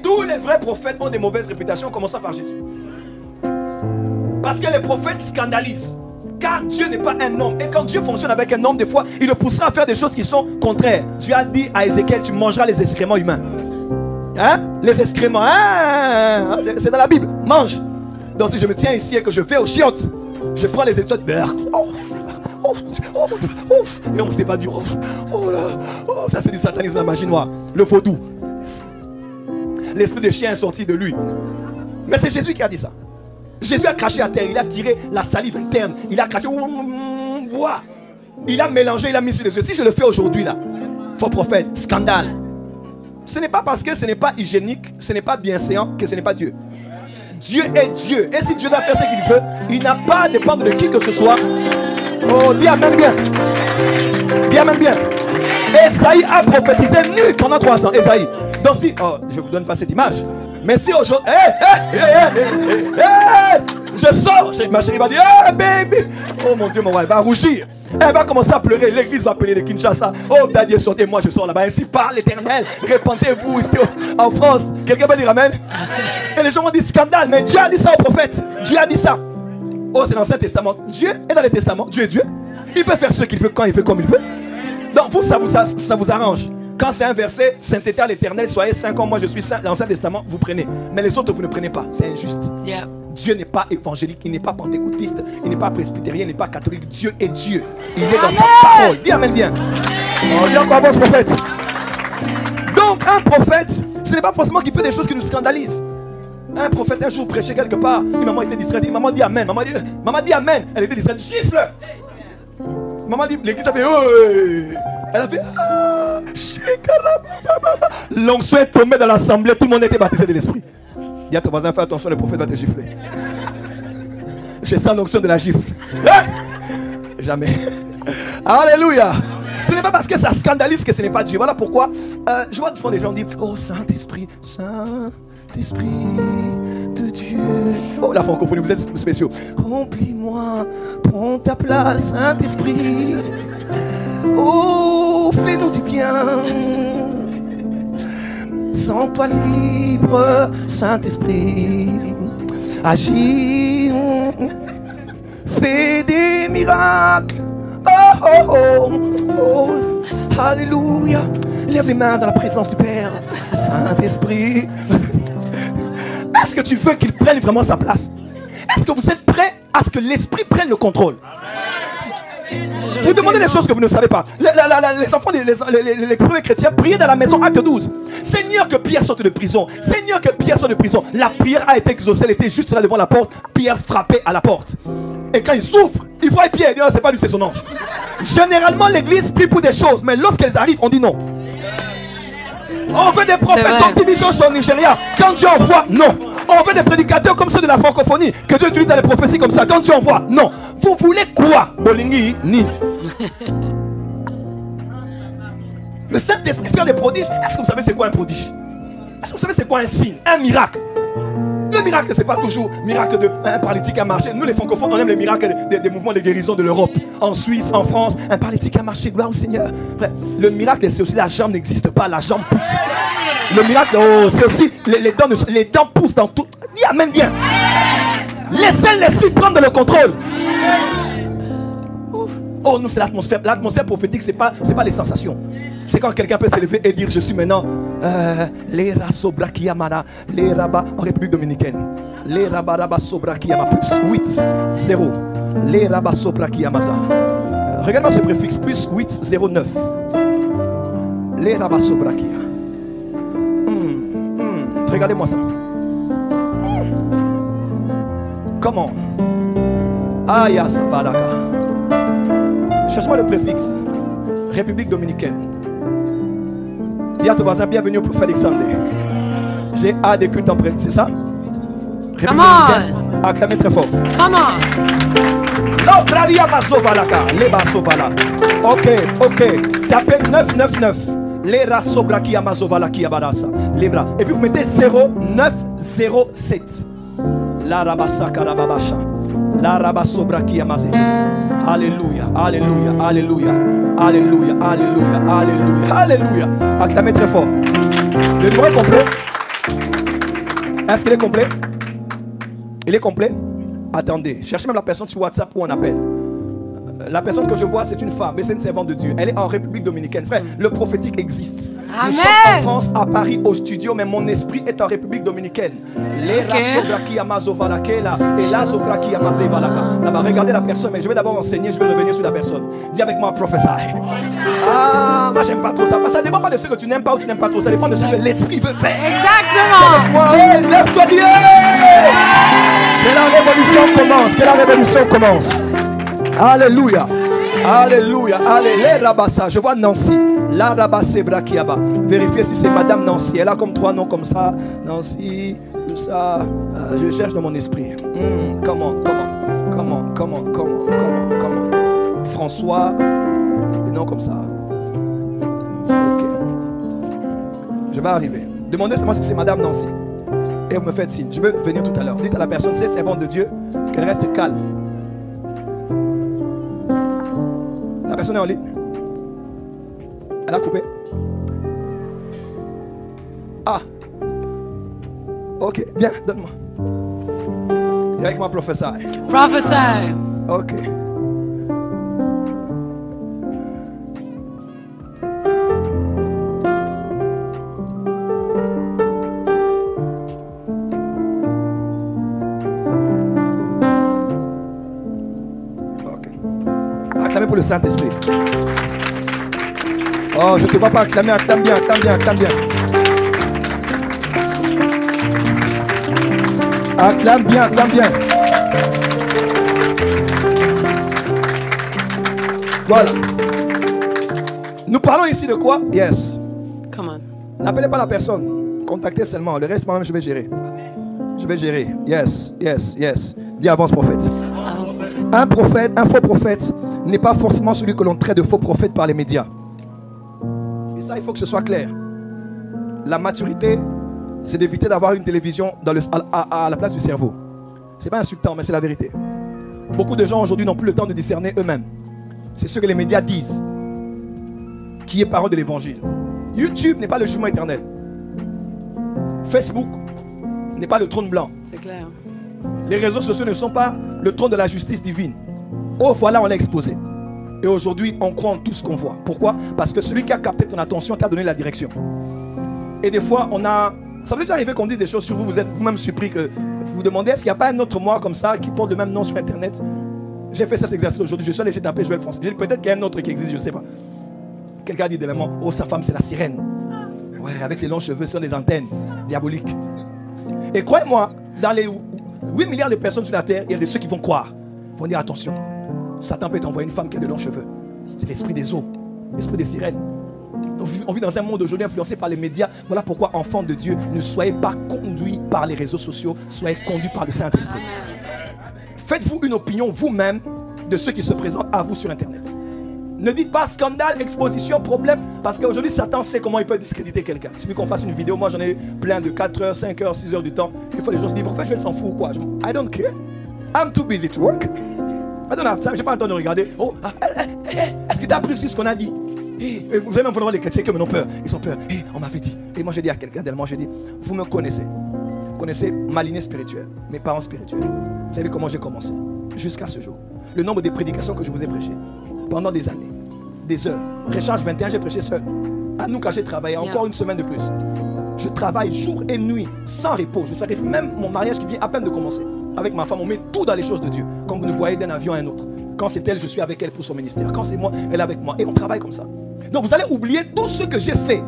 Tous les vrais prophètes ont des mauvaises réputations, commençant par Jésus. Parce que les prophètes scandalisent. Car Dieu n'est pas un homme. Et quand Dieu fonctionne avec un homme, des fois, il le poussera à faire des choses qui sont contraires. Dieu a dit à Ézéchiel, tu mangeras les excréments humains. Hein? Les excréments, hein? C'est dans la Bible. Mange. Donc si je me tiens ici et que je vais aux chiottes, je prends les excréments. Et on s'évadure. Ça c'est du satanisme, la magie noire. Le vaudou. L'esprit des chiens est sorti de lui. Mais c'est Jésus qui a dit ça. Jésus a craché à terre, il a tiré la salive interne, il a craché, il a mélangé, il a mis sur les yeux. Si je le fais aujourd'hui là, faux prophète, scandale. Ce n'est pas parce que ce n'est pas hygiénique, ce n'est pas bienséant que ce n'est pas Dieu. Dieu est Dieu. Et si Dieu doit faire ce qu'il veut, il n'a pas à dépendre de qui que ce soit. Oh, dis amen bien. Dis amen bien. Esaïe a prophétisé nu pendant 3 ans. Esaïe. Donc si, je ne vous donne pas cette image. Mais si aujourd'hui, je sors, ma chérie va dire, hey baby, oh mon Dieu, mon roi, elle va rougir. Elle va commencer à pleurer, l'église va appeler les Kinshasa. Oh Daddy, sortez, moi je sors là-bas. Ainsi parle l'Éternel. Répentez-vous ici en France. Quelqu'un va dire amen. Et les gens vont dire scandale, mais Dieu a dit ça au prophète. Dieu a dit ça. Oh, c'est dans l'Ancien Testament. Dieu est dans les Testaments. Dieu est Dieu. Il peut faire ce qu'il veut, quand il veut, comme il veut. Donc vous, ça vous arrange. Quand c'est un verset, sainteté à l'Éternel, soyez saints comme moi je suis saint, l'Ancien Testament, vous prenez. Mais les autres, vous ne prenez pas. C'est injuste. Yeah. Dieu n'est pas évangélique, il n'est pas pentecôtiste, il n'est pas presbytérien, il n'est pas catholique. Dieu est Dieu. Il est dans sa parole. Dis amen bien. On dit encore avant ce prophète. Donc un prophète, ce n'est pas forcément qu'il fait des choses qui nous scandalisent. Un prophète un jour prêchait quelque part, une maman était distraite, une maman dit amen. Maman dit amen, elle était distraite, gifle. Maman dit, l'église a fait elle a fait l'onction est tombée dans l'assemblée, tout le monde était baptisé de l'esprit. Dis à ton voisin, fais attention, le prophète va te gifler. Je sens l'onction de la gifle. Jamais. Alléluia. Ce n'est pas parce que ça scandalise que ce n'est pas Dieu. Voilà pourquoi je vois souvent des gens dire, oh Saint-Esprit, Saint-Esprit de Dieu. Oh la francophonie, vous êtes spéciaux. Remplis-moi, prends ta place, Saint-Esprit. Oh, fais-nous du bien. Sens-toi libre, Saint-Esprit. Agis, fais des miracles. Oh, oh, oh, oh. Alléluia. Lève les mains dans la présence du Père. Saint-Esprit. Est-ce que tu veux qu'il prenne vraiment sa place? Est-ce que vous êtes prêts à ce que l'Esprit prenne le contrôle? Vous demandez des choses que vous ne savez pas. Les enfants, les premiers chrétiens priaient dans la maison, acte 12. Seigneur, que Pierre sorte de prison. Seigneur, que Pierre sorte de prison. La prière a été exaucée, elle était juste là devant la porte. Pierre frappait à la porte. Et quand il souffre, il voit Pierre, il dit non, c'est pas lui, c'est son ange. Généralement, l'église prie pour des choses, mais lorsqu'elles arrivent, on dit non. On veut des prophètes comme Tibi Josh au Nigeria. Quand Dieu envoie, non. On veut des prédicateurs comme ceux de la francophonie. Que Dieu utilise dans les prophéties comme ça. Quand Dieu envoie, non. Vous voulez quoi? Bolingi, ni. Le Saint-Esprit fait des prodiges. Est-ce que vous savez c'est quoi un prodige? Est-ce que vous savez c'est quoi un signe? Un miracle. Le miracle, c'est pas toujours miracle d'un paralytique a marché. Nous, les francophones, on aime les miracles des mouvements de guérison de l'Europe. En Suisse, en France, un paralytique a marché, gloire au Seigneur. Frère, le miracle, c'est aussi la jambe n'existe pas, la jambe pousse. Le miracle, oh, c'est aussi les dents poussent dans tout. Dis amen bien. Laissez l'esprit prendre le contrôle. Oh, nous, c'est l'atmosphère. L'atmosphère prophétique, c'est pas les sensations. C'est quand quelqu'un peut s'élever et dire je suis maintenant les Rasobrakiamana, les Rabat en République Dominicaine. Les Rabaraba Sobrakiama plus 8 0. Les Rabat Sobrakiamaza. Regarde-moi ce préfixe plus 8 0 9. Les Rabat Sobrakia. Regardez-moi ça. Comment? Aya Savadaka. Cherche-moi le préfixe. République Dominicaine. Dis à ton voisin, bienvenue au prophète Alexandre. J'ai hâte des cultes en prêt, c'est ça? République Dominicaine. Acclamez très fort. Ok. Tapez 999. Les Rasobraki Amazovalaki Abadasa. Les bras. Et puis vous mettez 0907. La Rabasa Karababasha. La Rabasobraki Amazé. Alléluia, alléluia, alléluia, alléluia, alléluia, alléluia, alléluia. Acclamez très fort. Le numéro est complet. Est-ce qu'il est complet? Il est complet? Attendez, cherchez même la personne sur WhatsApp où on appelle. La personne que je vois, c'est une femme, mais c'est une servante de Dieu. Elle est en République Dominicaine. Frère, le prophétique existe. Amen. Nous sommes en France, à Paris, au studio, mais mon esprit est en République Dominicaine. Regardez la personne, mais je vais d'abord enseigner, je vais revenir sur la personne. Dis avec moi, professeur. Ah, moi j'aime pas trop ça. Parce que ça dépend pas de ce que tu n'aimes pas ou tu n'aimes pas trop. Ça dépend de ce que l'esprit veut faire. Exactement. Avec moi, lève-toi, Dieu. Que la révolution commence. Que la révolution commence. Alléluia. Alléluia. Alléluia. Je vois Nancy. La Rabassé Brakiaba. Vérifiez si c'est Madame Nancy. Elle a comme 3 noms comme ça. Nancy, tout ça. Je cherche dans mon esprit. Comment. François. Des noms comme ça. Ok. Je vais arriver. Demandez-moi si c'est Madame Nancy. Et vous me faites signe. Je veux venir tout à l'heure. Dites à la personne, c'est servante de Dieu, qu'elle reste calme. La personne est en ligne. Elle a coupé. Ah. Ok, viens, donne-moi. Viens avec moi, professeur. Professeur. Ok. Acclamez pour le Saint-Esprit. Oh, je ne te vois pas acclamer, acclame bien, acclame bien, acclame bien. Acclame bien, acclame bien. Voilà. Nous parlons ici de quoi? Yes. Come on. N'appelez pas la personne. Contactez seulement. Le reste, moi-même, je vais gérer. Je vais gérer. Yes, yes, yes. Dis avance, prophète. Un prophète, un faux prophète n'est pas forcément celui que l'on traite de faux prophète par les médias. Et ça, il faut que ce soit clair. La maturité, c'est d'éviter d'avoir une télévision à la place du cerveau. C'est pas insultant, mais c'est la vérité. Beaucoup de gens aujourd'hui n'ont plus le temps de discerner eux-mêmes. C'est ce que les médias disent, qui est parole de l'évangile. YouTube n'est pas le jugement éternel. Facebook n'est pas le trône blanc. C'est clair. Les réseaux sociaux ne sont pas le trône de la justice divine. Oh, voilà, on l'a exposé. Et aujourd'hui, on croit en tout ce qu'on voit. Pourquoi? Parce que celui qui a capté ton attention t'a donné la direction. Et des fois, on a... Ça vous est déjà arrivé qu'on dise des choses sur vous, vous êtes vous-même surpris que vous vous demandez est-ce qu'il n'y a pas un autre moi comme ça qui porte le même nom sur Internet? J'ai fait cet exercice aujourd'hui. Je suis allé taper Joël Français. Peut-être qu'il y a un autre qui existe, je ne sais pas. Quelqu'un a dit dernièrement, oh, sa femme, c'est la sirène. Ouais, avec ses longs cheveux sur les antennes diaboliques. Et croyez-moi, dans les 8 milliards de personnes sur la terre, il y a de ceux qui vont croire. Ils vont dire attention, Satan peut t'envoyer une femme qui a de longs cheveux. C'est l'esprit des eaux, l'esprit des sirènes. On vit dans un monde aujourd'hui influencé par les médias. Voilà pourquoi, enfants de Dieu, ne soyez pas conduits par les réseaux sociaux, soyez conduits par le Saint-Esprit. Faites-vous une opinion vous-même de ceux qui se présentent à vous sur Internet. Ne dites pas scandale, exposition, problème, parce qu'aujourd'hui Satan sait comment il peut discréditer quelqu'un. Il suffit qu'on fasse une vidéo, moi j'en ai plein de 4 heures, 5 heures, 6 heures du temps. Des fois les gens se disent, prophète, je vais s'en foutre ou quoi? I don't care. I'm too busy to work. I don't have time, j'ai pas le temps de regarder. Oh, est-ce que tu as appris ce qu'on a dit? Vous avez même voir les chrétiens qui ont peur. Ils ont peur. On m'avait dit. Et moi j'ai dit à quelqu'un d'elle, j'ai dit, vous me connaissez. Vous connaissez ma lignée spirituelle, mes parents spirituels. Vous savez comment j'ai commencé jusqu'à ce jour. Le nombre de prédications que je vous ai prêchées pendant des années, des heures. Recharge 21, j'ai prêché seul. À nous quand j'ai travaillé, encore une semaine de plus. Je travaille jour et nuit, sans repos. Je sacrifie même mon mariage qui vient à peine de commencer. Avec ma femme, on met tout dans les choses de Dieu. Comme vous nous voyez d'un avion à un autre. Quand c'est elle, je suis avec elle pour son ministère. Quand c'est moi, elle est avec moi. Et on travaille comme ça. Donc vous allez oublier tout ce que j'ai fait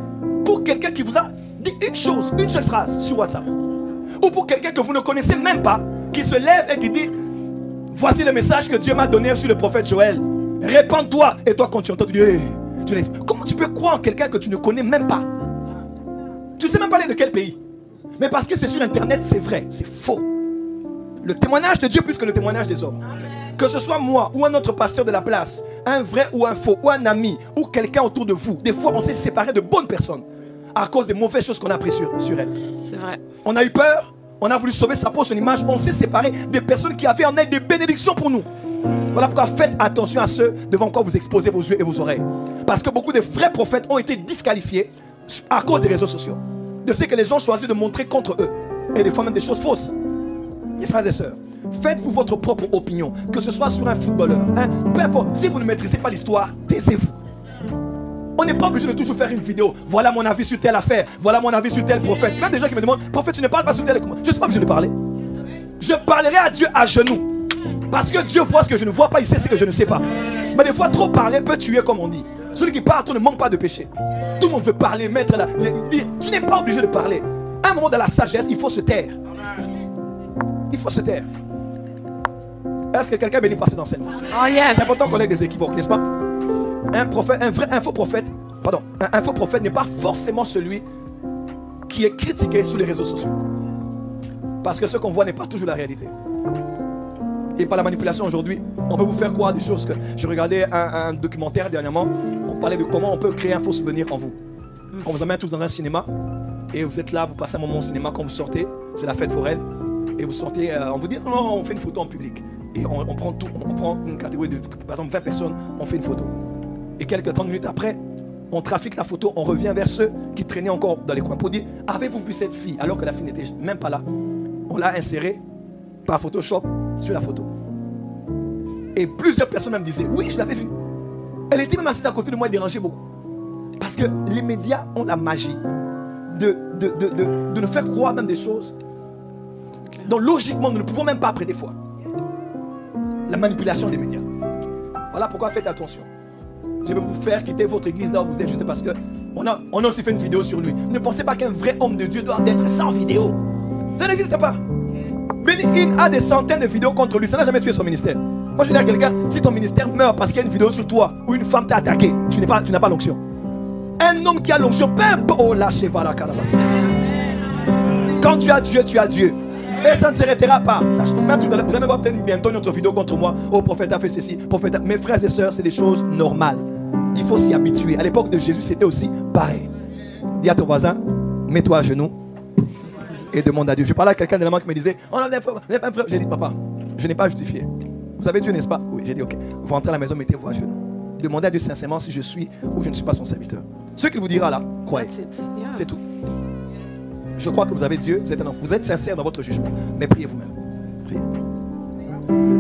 pour quelqu'un qui vous a dit une chose, une seule phrase sur WhatsApp. Ou pour quelqu'un que vous ne connaissez même pas, qui se lève et qui dit, voici le message que Dieu m'a donné sur le prophète Joël. Répands-toi. Et toi, quand tu entends, tu dis, hey, comment tu peux croire en quelqu'un que tu ne connais même pas? Tu ne sais même pas de quel pays. Mais parce que c'est sur Internet, c'est vrai, c'est faux. Le témoignage de Dieu plus que le témoignage des hommes. Que ce soit moi ou un autre pasteur de la place, un vrai ou un faux, ou un ami, ou quelqu'un autour de vous. Des fois, on s'est séparé de bonnes personnes à cause des mauvaises choses qu'on a prises sur elles. C'est vrai. On a eu peur, on a voulu sauver sa peau, son image. On s'est séparé des personnes qui avaient en elles des bénédictions pour nous. Voilà pourquoi faites attention à ceux devant quoi vous exposez vos yeux et vos oreilles. Parce que beaucoup de vrais prophètes ont été disqualifiés à cause des réseaux sociaux. De ce que les gens choisissent de montrer contre eux. Et des fois même des choses fausses. Mes frères et sœurs, faites-vous votre propre opinion. Que ce soit sur un footballeur, peu importe. Si vous ne maîtrisez pas l'histoire, taisez-vous. On n'est pas obligé de toujours faire une vidéo. Voilà mon avis sur telle affaire. Voilà mon avis sur tel prophète. Il y a des gens qui me demandent, prophète, tu ne parles pas sur tel. Je ne suis pas obligé de parler. Je parlerai à Dieu à genoux. Parce que Dieu voit ce que je ne vois pas, il sait ce que je ne sais pas. Mais des fois, trop parler peut tuer, comme on dit. Celui qui parle, ne manque pas de péché. Tout le monde veut parler, mettre la. Dire. Tu n'es pas obligé de parler. À un moment de la sagesse, il faut se taire. Il faut se taire. Est-ce que quelqu'un béni par cet enseignement? Oh yes. C'est important qu'on ait des équivoques, n'est-ce pas? Un prophète, un faux prophète, pardon, un faux prophète n'est pas forcément celui qui est critiqué sur les réseaux sociaux. Parce que ce qu'on voit n'est pas toujours la réalité. Et par la manipulation aujourd'hui, on peut vous faire croire des choses que... Je regardais un documentaire dernièrement, on parlait de comment on peut créer un faux souvenir en vous. On vous emmène tous dans un cinéma, et vous êtes là, vous passez un moment au cinéma, quand vous sortez, c'est la fête foraine, et vous sortez, on vous dit, non, on fait une photo en public. Et on prend tout, on prend une catégorie de, par exemple 20 personnes, on fait une photo. Et quelques 30 minutes après, on trafique la photo, on revient vers ceux qui traînaient encore dans les coins pour dire, avez-vous vu cette fille? Alors que la fille n'était même pas là. On l'a insérée par Photoshop sur la photo. Et plusieurs personnes même disaient, oui, je l'avais vue. Elle était même assise à côté de moi et dérangeait beaucoup. Parce que les médias ont la magie de nous faire croire même des choses dont logiquement nous ne pouvons même pas prêter foi. La manipulation des médias. Voilà pourquoi faites attention. Je vais vous faire quitter votre église là où vous êtes juste parce qu'on a aussi fait une vidéo sur lui. Ne pensez pas qu'un vrai homme de Dieu doit être sans vidéo. Ça n'existe pas. Benny Hinn a des centaines de vidéos contre lui. Ça n'a jamais tué son ministère. Moi je dis à quelqu'un, si ton ministère meurt parce qu'il y a une vidéo sur toi ou une femme t'a attaqué, tu n'as pas l'onction. Un homme qui a l'onction, oh lâchez voilà calabas. Quand tu as Dieu, tu as Dieu. Et ça ne s'arrêtera pas. Même tout à l'heure, vous allez voir peut-être bientôt notre vidéo contre moi. Oh, prophète a fait ceci, prophète a... Mes frères et sœurs, c'est des choses normales. Il faut s'y habituer. À l'époque de Jésus, c'était aussi pareil. Dis à ton voisin, mets-toi à genoux et demande à Dieu. Je parlais à quelqu'un de la main qui me disait, oh non, un frère. J'ai dit, papa, je n'ai pas justifié. Vous avez Dieu, n'est-ce pas? Oui, j'ai dit, ok. Vous rentrez à la maison, mettez-vous à genoux. Demandez à Dieu sincèrement si je suis ou je ne suis pas son serviteur. Ce qu'il vous dira là, croyez. C'est tout. Je crois que vous avez Dieu, vous êtes un enfant. Vous êtes sincère dans votre jugement. Mais priez vous-même. Priez.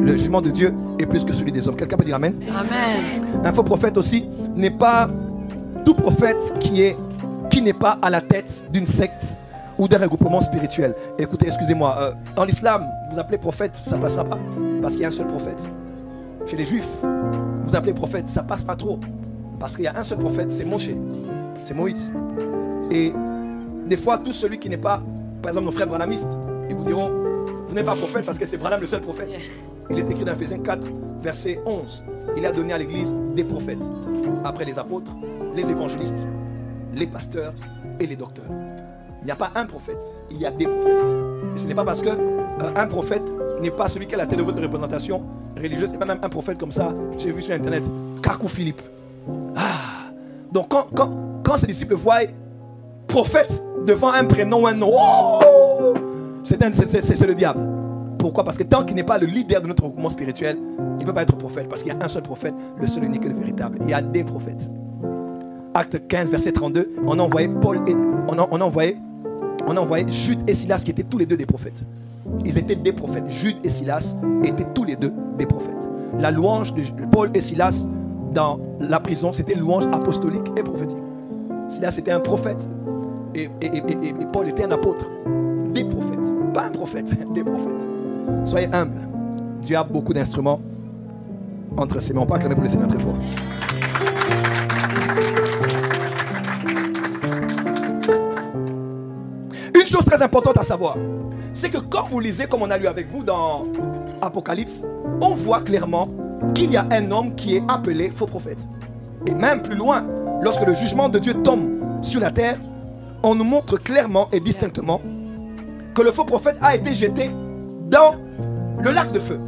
Le jugement de Dieu est plus que celui des hommes. Quelqu'un peut dire Amen? Amen. Un faux prophète aussi n'est pas tout prophète qui n'est pas à la tête d'une secte ou d'un regroupement spirituel. Écoutez, excusez-moi, dans l'islam, vous appelez prophète, ça ne passera pas. Parce qu'il y a un seul prophète. chez les Juifs, vous appelez prophète, ça passe pas trop. Parce qu'il y a un seul prophète, c'est Moshe, c'est Moïse. Et des fois, tout celui qui n'est pas, par exemple nos frères branhamistes, ils vous diront, vous n'êtes pas prophète parce que c'est Branham le seul prophète. Il est écrit dans Ephésiens 4, verset 11. Il a donné à l'église des prophètes. Après les apôtres, les évangélistes, les pasteurs et les docteurs. Il n'y a pas un prophète, il y a des prophètes. Et ce n'est pas parce que un prophète n'est pas celui qui est à la tête de votre représentation religieuse. Il y a même un prophète comme ça, j'ai vu sur internet, Kakou Philippe. Ah. Donc quand ses disciples voient prophète devant un prénom ou un nom, oh, c'est le diable. Pourquoi? Parce que tant qu'il n'est pas le leader de notre regroupement spirituel, il ne peut pas être prophète. Parce qu'il y a un seul prophète, le seul, unique et le véritable. Il y a des prophètes. Acte 15, verset 32, on a envoyé on a envoyé Jude et Silas qui étaient tous les deux des prophètes. Ils étaient des prophètes. Jude et Silas étaient tous les deux des prophètes. La louange de Paul et Silas dans la prison, c'était une louange apostolique et prophétique. Silas était un prophète et Paul était un apôtre. Des prophètes, pas un prophète, des prophètes. Soyez humbles. Dieu a beaucoup d'instruments entre ses mains. On peut acclamer pour le Seigneur très fort. Une chose très importante à savoir, c'est que quand vous lisez, comme on a lu avec vous dans Apocalypse, on voit clairement qu'il y a un homme qui est appelé faux prophète. Et même plus loin, lorsque le jugement de Dieu tombe sur la terre, on nous montre clairement et distinctement que le faux prophète a été jeté dans le lac de feu.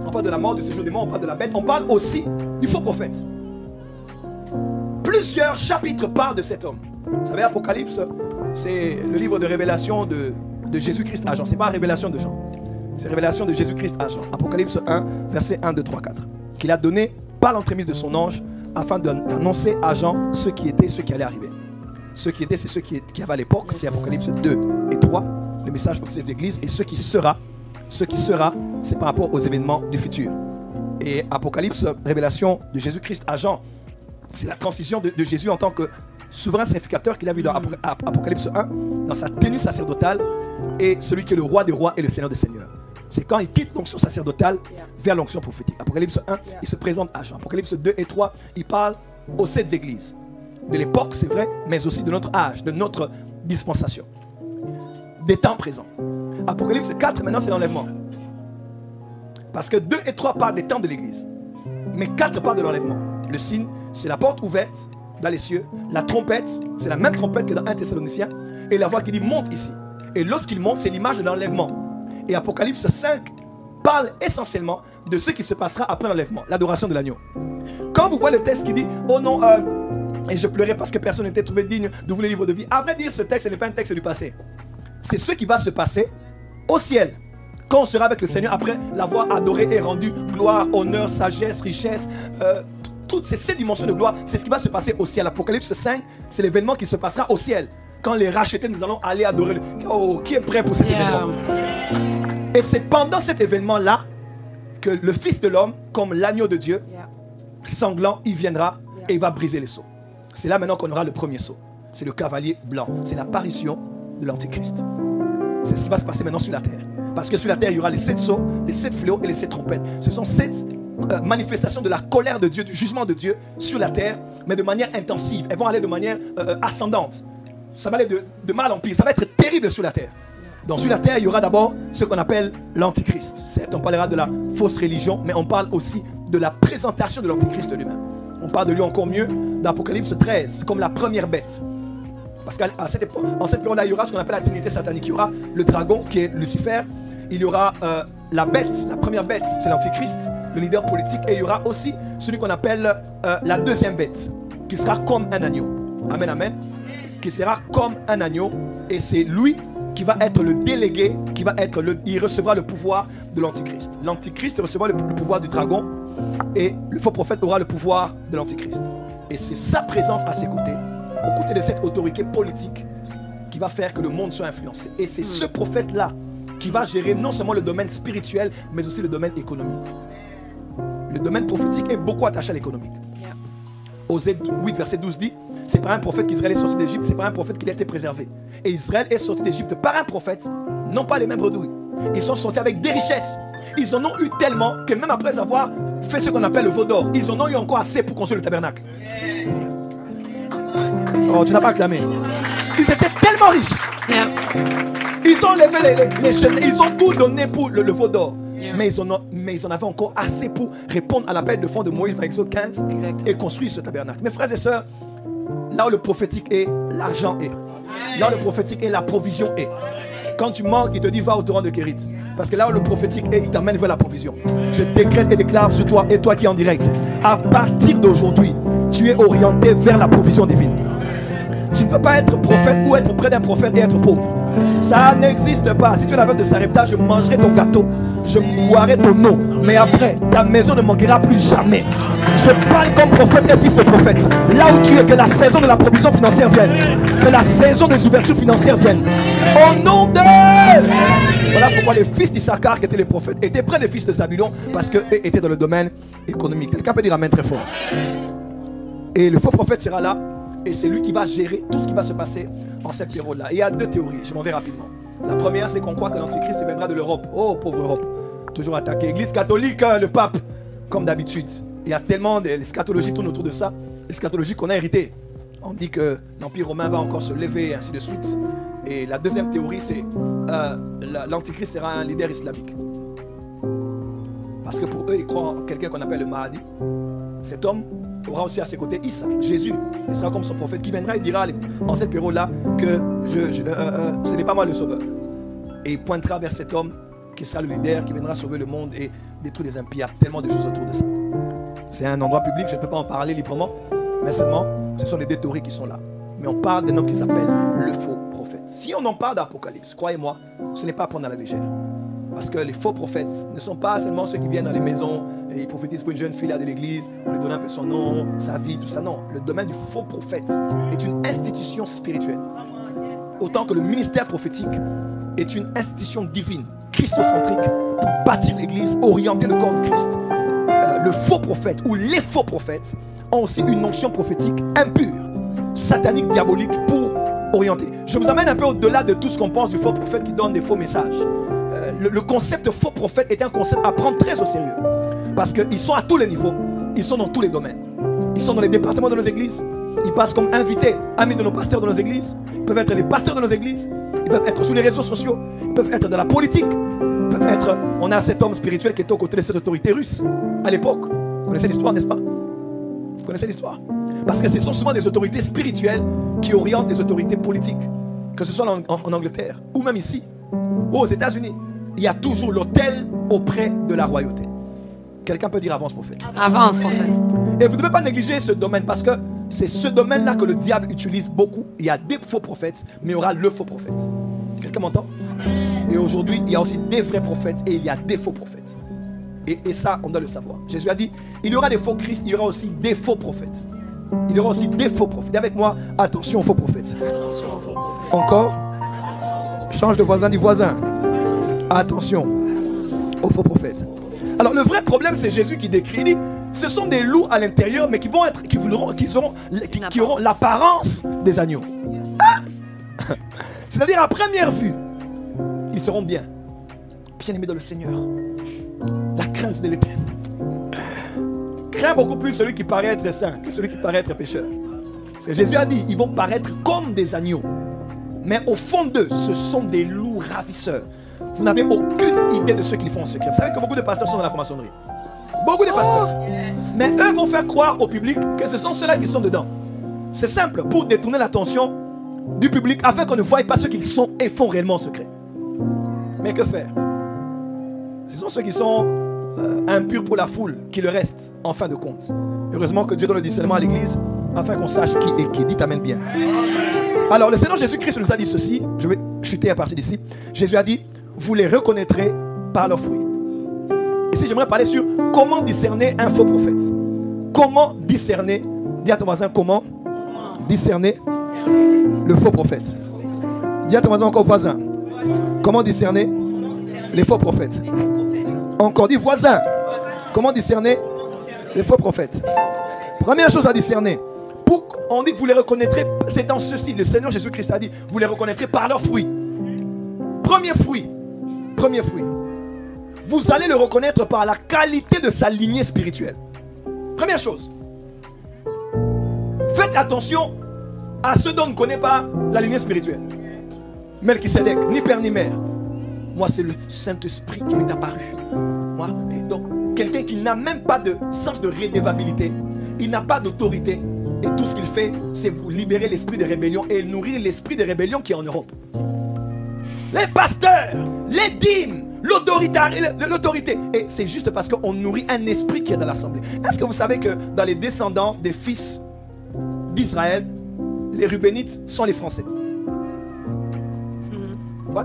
On parle de la mort, du séjour des morts, on parle de la bête, on parle aussi du faux prophète. Plusieurs chapitres parlent de cet homme. Vous savez, Apocalypse, c'est le livre de révélation de Jésus-Christ à Jean. Ce n'est pas révélation de Jean, c'est révélation de Jésus-Christ à Jean. Apocalypse 1, versets 1, 2, 3, 4. Qu'il a donné par l'entremise de son ange afin d'annoncer à Jean ce qui était, ce qui allait arriver. Ce qui était, c'est ce qui avait à l'époque, c'est Apocalypse 2 et 3, le message pour ces églises. Et ce qui sera, c'est par rapport aux événements du futur. Et Apocalypse, révélation de Jésus-Christ à Jean, c'est la transition de Jésus en tant que souverain sacrificateur qu'il a vu dans Apocalypse 1, dans sa tenue sacerdotale, et celui qui est le roi des rois et le seigneur des seigneurs. C'est quand il quitte l'onction sacerdotale vers l'onction prophétique. Apocalypse 1, il se présente à Jean. Apocalypse 2 et 3, il parle aux 7 églises. De l'époque, c'est vrai, mais aussi de notre âge, de notre dispensation. Des temps présents. Apocalypse 4, maintenant, c'est l'enlèvement. Parce que 2 et 3 parlent des temps de l'église. Mais 4 parlent de l'enlèvement. Le signe, c'est la porte ouverte dans les cieux. La trompette, c'est la même trompette que dans 1 Thessaloniciens. Et la voix qui dit monte ici. Et lorsqu'il monte, c'est l'image de l'enlèvement. Et Apocalypse 5 parle essentiellement de ce qui se passera après l'enlèvement, l'adoration de l'agneau. Quand vous voyez le texte qui dit oh non, et je pleurais parce que personne n'était trouvé digne d'ouvrir le livre de vie. À vrai dire, ce texte n'est pas un texte du passé. C'est ce qui va se passer au ciel. Quand on sera avec le Seigneur après l'avoir adoré et rendu gloire, honneur, sagesse, richesse, toutes ces 7 dimensions de gloire, c'est ce qui va se passer au ciel. Apocalypse 5, c'est l'événement qui se passera au ciel. Quand les rachetés, nous allons aller adorer. Oh, qui est prêt pour cet événement? Et c'est pendant cet événement-là que le Fils de l'homme, comme l'agneau de Dieu, sanglant, il viendra et il va briser les sceaux. C'est là maintenant qu'on aura le premier sceau. C'est le cavalier blanc. C'est l'apparition de l'Antéchrist. C'est ce qui va se passer maintenant sur la terre. Parce que sur la terre, il y aura les 7 sceaux, les 7 fléaux et les 7 trompettes. Ce sont 7 manifestations de la colère de Dieu, du jugement de Dieu sur la terre, mais de manière intensive. Elles vont aller de manière ascendante. Ça va aller de mal en pire. Ça va être terrible sur la terre. Donc sur la terre, il y aura d'abord ce qu'on appelle l'Antichrist. Certes, on parlera de la fausse religion, mais on parle aussi de la présentation de l'Antichrist lui-même. On parle de lui encore mieux dans Apocalypse 13, comme la première bête. Parce qu'en cette période-là, il y aura ce qu'on appelle la trinité satanique. Il y aura le dragon qui est Lucifer. Il y aura la bête, la première bête, c'est l'Antichrist, le leader politique. Et il y aura aussi celui qu'on appelle la deuxième bête, qui sera comme un agneau. Amen, amen. Qui sera comme un agneau. Et c'est lui qui va être le délégué, il recevra le pouvoir de l'Antichrist. L'Antichrist recevra le pouvoir du dragon et le faux prophète aura le pouvoir de l'Antichrist. Et c'est sa présence à ses côtés, aux côtés de cette autorité politique, qui va faire que le monde soit influencé. Et c'est ce prophète-là qui va gérer non seulement le domaine spirituel, mais aussi le domaine économique. Le domaine prophétique est beaucoup attaché à l'économique. Osée 8, verset 12 dit, c'est par un prophète qu'Israël est sorti d'Égypte, c'est par un prophète qu'il a été préservé. Et Israël est sorti d'Égypte par un prophète, non pas les mêmes bredouilles. Ils sont sortis avec des richesses. Ils en ont eu tellement que même après avoir fait ce qu'on appelle le veau d'or, ils en ont eu encore assez pour construire le tabernacle. Oh, tu n'as pas acclamé. Ils étaient tellement riches. Yeah. Ils ont levé les chaînes, ils ont tout donné pour le veau d'or. Yeah. Mais ils en avaient encore assez pour répondre à l'appel de fond de Moïse dans Exode 15 Exactement. et construire ce tabernacle. Mes frères et sœurs, là où le prophétique est, l'argent est. Là où le prophétique est, la provision est. Quand tu manques, il te dit va au torrent de Kérit. Parce que là où le prophétique est, il t'amène vers la provision. Je décrète et déclare sur toi et toi qui es en direct. À partir d'aujourd'hui, tu es orienté vers la provision divine. Tu ne peux pas être prophète ou être près d'un prophète et être pauvre. Ça n'existe pas. Si tu es la veuve de Sarepta, je mangerai ton gâteau. Je boirai ton eau. Mais après, ta maison ne manquera plus jamais. Je parle comme prophète et fils de prophète. Là où tu es, que la saison de la provision financière vienne. Que la saison des ouvertures financières vienne. Au nom de... Voilà pourquoi les fils d'Issachar, qui étaient les prophètes, étaient près des fils de Zabulon, parce qu'eux étaient dans le domaine économique. Quelqu'un peut dire amen très fort. Et le faux prophète sera là. Et c'est lui qui va gérer tout ce qui va se passer en cette période-là. Et il y a deux théories, je m'en vais rapidement. La première, c'est qu'on croit que l'Antichrist viendra de l'Europe. Oh, pauvre Europe. Toujours attaqué. Église catholique, le pape, comme d'habitude. Il y a tellement de l'eschatologie tourne autour de ça. L'eschatologie qu'on a hérité. On dit que l'Empire romain va encore se lever, et ainsi de suite. Et la deuxième théorie, c'est l'Antichrist sera un leader islamique. Parce que pour eux, ils croient en quelqu'un qu'on appelle le Mahdi. Cet homme aura aussi à ses côtés Issa, Jésus. Il sera comme son prophète qui viendra et dira en cette période-là que ce n'est pas moi le sauveur. Et il pointera vers cet homme qui sera le leader, qui viendra sauver le monde et détruire les impies. Il y a tellement de choses autour de ça. C'est un endroit public, je ne peux pas en parler librement, mais seulement, ce sont les deux théories qui sont là. Mais on parle d'un homme qui s'appelle le faux prophète. Si on en parle d'Apocalypse, croyez-moi, ce n'est pas à prendre à la légère. Parce que les faux prophètes ne sont pas seulement ceux qui viennent dans les maisons et ils prophétisent pour une jeune fille là de l'église, on lui donne un peu son nom, sa vie, tout ça. Non, le domaine du faux prophète est une institution spirituelle. Autant que le ministère prophétique est une institution divine, christocentrique, pour bâtir l'église, orienter le corps de Christ. Le faux prophète ou les faux prophètes ont aussi une onction prophétique impure, satanique, diabolique pour orienter. Je vous amène un peu au-delà de tout ce qu'on pense du faux prophète qui donne des faux messages. Le concept de faux prophète est un concept à prendre très au sérieux. Parce qu'ils sont à tous les niveaux, ils sont dans tous les domaines. Ils sont dans les départements de nos églises, ils passent comme invités, amis de nos pasteurs de nos églises. Ils peuvent être les pasteurs de nos églises, ils peuvent être sur les réseaux sociaux, ils peuvent être dans la politique, ils peuvent être... On a cet homme spirituel qui était aux côtés de cette autorité russe à l'époque. Vous connaissez l'histoire, n'est-ce pas? Vous connaissez l'histoire? Parce que ce sont souvent des autorités spirituelles qui orientent des autorités politiques. Que ce soit en Angleterre ou même ici, ou aux États-Unis. Il y a toujours l'autel auprès de la royauté. Quelqu'un peut dire avance prophète. Avance, prophète. Et vous ne devez pas négliger ce domaine parce que c'est ce domaine-là que le diable utilise beaucoup. Il y a des faux prophètes, mais il y aura le faux prophète. Quelqu'un m'entend? Et aujourd'hui, il y a aussi des vrais prophètes et il y a des faux prophètes. Et ça, on doit le savoir. Jésus a dit, il y aura des faux Christ, il y aura aussi des faux prophètes. Il y aura aussi des faux prophètes. Et avec moi, attention aux faux prophètes. Encore. Change de voisin, dis voisin. Attention aux faux prophètes. Alors le vrai problème, c'est Jésus qui décrit, il dit, ce sont des loups à l'intérieur, mais qui auront l'apparence des agneaux. Ah. C'est-à-dire à première vue, ils seront bien aimés dans le Seigneur. La crainte de l'Éternel. Crains beaucoup plus celui qui paraît être saint que celui qui paraît être pécheur. Parce que Jésus a dit, ils vont paraître comme des agneaux. Mais au fond d'eux, ce sont des loups ravisseurs. Vous n'avez aucune idée de ce qu'ils font en secret. Vous savez que beaucoup de pasteurs sont dans la franc-maçonnerie. Beaucoup de pasteurs. Mais eux vont faire croire au public que ce sont ceux-là qui sont dedans. C'est simple, pour détourner l'attention du public afin qu'on ne voie pas ceux qu'ils sont et font réellement en secret. Mais que faire? Ce sont ceux qui sont impurs pour la foule qui le restent en fin de compte. Heureusement que Dieu donne le discernement à l'église afin qu'on sache qui est qui. Dit amen bien. Alors le Seigneur Jésus-Christ nous a dit ceci. Je vais chuter à partir d'ici. Jésus a dit, vous les reconnaîtrez par leurs fruits. Ici j'aimerais parler sur comment discerner un faux prophète. Comment discerner, dis à ton voisin, comment discerner le faux prophète. Dis à ton voisin encore voisin. Comment discerner les faux prophètes. Encore, dis voisin. Comment discerner les faux prophètes. Première chose à discerner. On dit que vous les reconnaîtrez, c'est dans ceci. Le Seigneur Jésus-Christ a dit, vous les reconnaîtrez par leurs fruits. Premier fruit. Premier fruit. vous allez le reconnaître par la qualité de sa lignée spirituelle. Première chose, faites attention à ceux dont on ne connaît pas la lignée spirituelle. Melchisedec, ni père ni mère. Moi, c'est le Saint-Esprit qui m'est apparu. Moi, et donc, quelqu'un qui n'a même pas de sens de rédévabilité, il n'a pas d'autorité. Et tout ce qu'il fait, c'est vous libérer l'esprit de rébellion et nourrir l'esprit de rébellion qui est en Europe. Les pasteurs, les dîmes, l'autorité. Et c'est juste parce qu'on nourrit un esprit qui est dans l'assemblée. Est-ce que vous savez que dans les descendants des fils d'Israël, les Rubénites sont les Français? Ouais.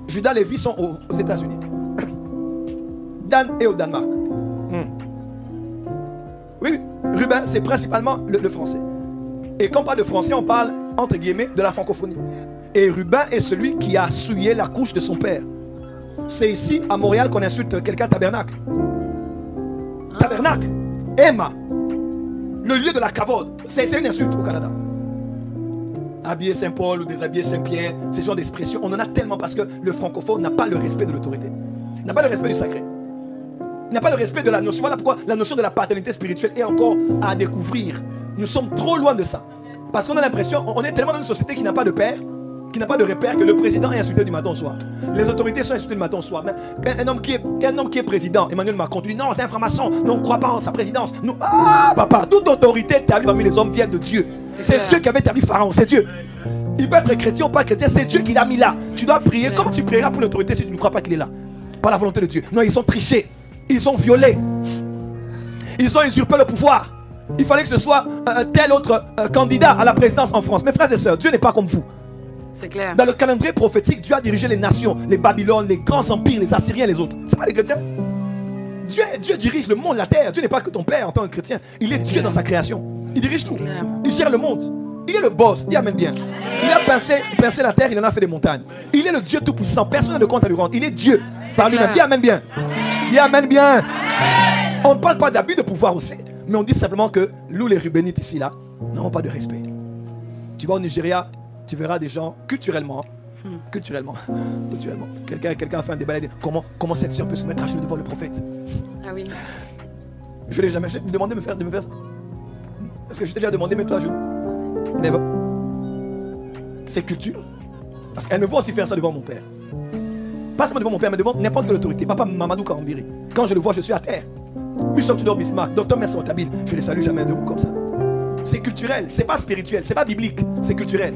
Judas et Lévi sont aux États-Unis. Dan est au Danemark. Oui, Ruben, c'est principalement le français. Et quand on parle de français, on parle, entre guillemets, de la francophonie. Et Ruben est celui qui a souillé la couche de son père. C'est ici, à Montréal, qu'on insulte quelqu'un tabernacle. Tabernacle, Emma, le lieu de la cavode. C'est une insulte au Canada. Habiller Saint-Paul ou déshabiller Saint-Pierre, ces genres d'expressions, on en a tellement parce que le francophone n'a pas le respect de l'autorité. N'a pas le respect du sacré. N'a pas le respect de la notion. Voilà pourquoi la notion de la paternité spirituelle est encore à découvrir. Nous sommes trop loin de ça. Parce qu'on a l'impression, on est tellement dans une société qui n'a pas de père, qui n'a pas de repère, que le président est insulté du matin au soir. Les autorités sont insultées du matin au soir. Un homme qui est président, Emmanuel Macron, tu dis non, c'est un franc-maçon, non, on ne croit pas en sa présidence. Non. Ah, papa, toute autorité établie parmi les hommes vient de Dieu. C'est Dieu qui avait établi Pharaon, c'est Dieu. Il peut être chrétien ou pas chrétien, c'est Dieu qui l'a mis là. Tu dois prier. Comment tu prieras pour l'autorité si tu ne crois pas qu'il est là? Par la volonté de Dieu. Non, ils ont triché. Ils ont violé. Ils ont usurpé le pouvoir. Il fallait que ce soit tel autre candidat à la présidence en France. Mes frères et sœurs, Dieu n'est pas comme vous. C'est clair. Dans le calendrier prophétique, Dieu a dirigé les nations, les Babylone, les grands empires, les Assyriens, les autres. C'est pas les chrétiens. Dieu dirige le monde, la terre. Dieu n'est pas que ton père en tant que chrétien. Il est Dieu dans sa création. Il dirige tout. Il gère le monde. Il est le boss. Dis amen bien. Il a pincé la terre, il en a fait des montagnes. Il est le Dieu tout-puissant. Personne n'a de compte à lui rendre. Il est Dieu. Par lui-même. Dis amen bien. Dis amen bien. On ne parle pas d'abus de pouvoir aussi. Mais on dit simplement que nous, les Rubénites ici, là, n'avons pas de respect. Tu vas au Nigeria, tu verras des gens culturellement. Quelqu'un a fait un débat. Comment cette sœur peut se mettre à genoux devant le prophète? Ah oui. Je ne l'ai jamais demandé de me faire ça. Est-ce que je t'ai déjà demandé, mets-toi à genoux? Never. C'est culture. Parce qu'elle ne va aussi faire ça devant mon père. Pas seulement devant mon père, mais devant n'importe quelle autorité. Papa Mamadou Karambiri. Quand je le vois, je suis à terre. Bishop Tudor Bismarck, Dr Merson Otabil, je les salue jamais debout comme ça. C'est culturel, c'est pas spirituel, c'est pas biblique, c'est culturel.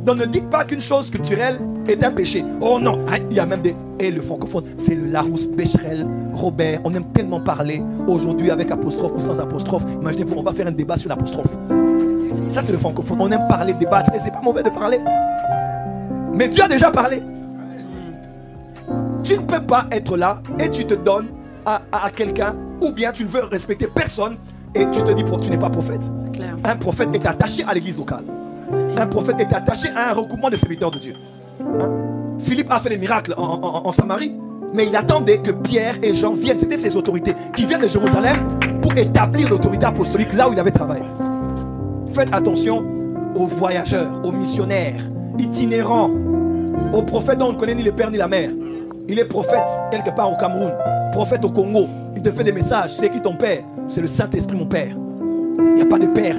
Donc ne dites pas qu'une chose culturelle est un péché. Oh non, il y a même des... Et le francophone, c'est le Larousse, Becherel, Robert. On aime tellement parler aujourd'hui avec apostrophe ou sans apostrophe. Imaginez-vous, on va faire un débat sur l'apostrophe. Ça c'est le francophone, on aime parler, débattre, et c'est pas mauvais de parler. Mais Dieu a déjà parlé. Tu ne peux pas être là et tu te donnes à quelqu'un, ou bien tu ne veux respecter personne et tu te dis tu n'es pas prophète. Claire. Un prophète est attaché à l'église locale. Un prophète est attaché à un regroupement de serviteurs de Dieu. Hein? Philippe a fait des miracles en Samarie, mais il attendait que Pierre et Jean viennent. C'était ses autorités qui viennent de Jérusalem pour établir l'autorité apostolique là où il avait travaillé. Faites attention aux voyageurs, aux missionnaires, itinérants, aux prophètes dont on ne connaît ni le père ni la mère. Il est prophète quelque part au Cameroun, prophète au Congo. Il te fait des messages. C'est qui ton père? C'est le Saint-Esprit, mon père. Il n'y a pas de père.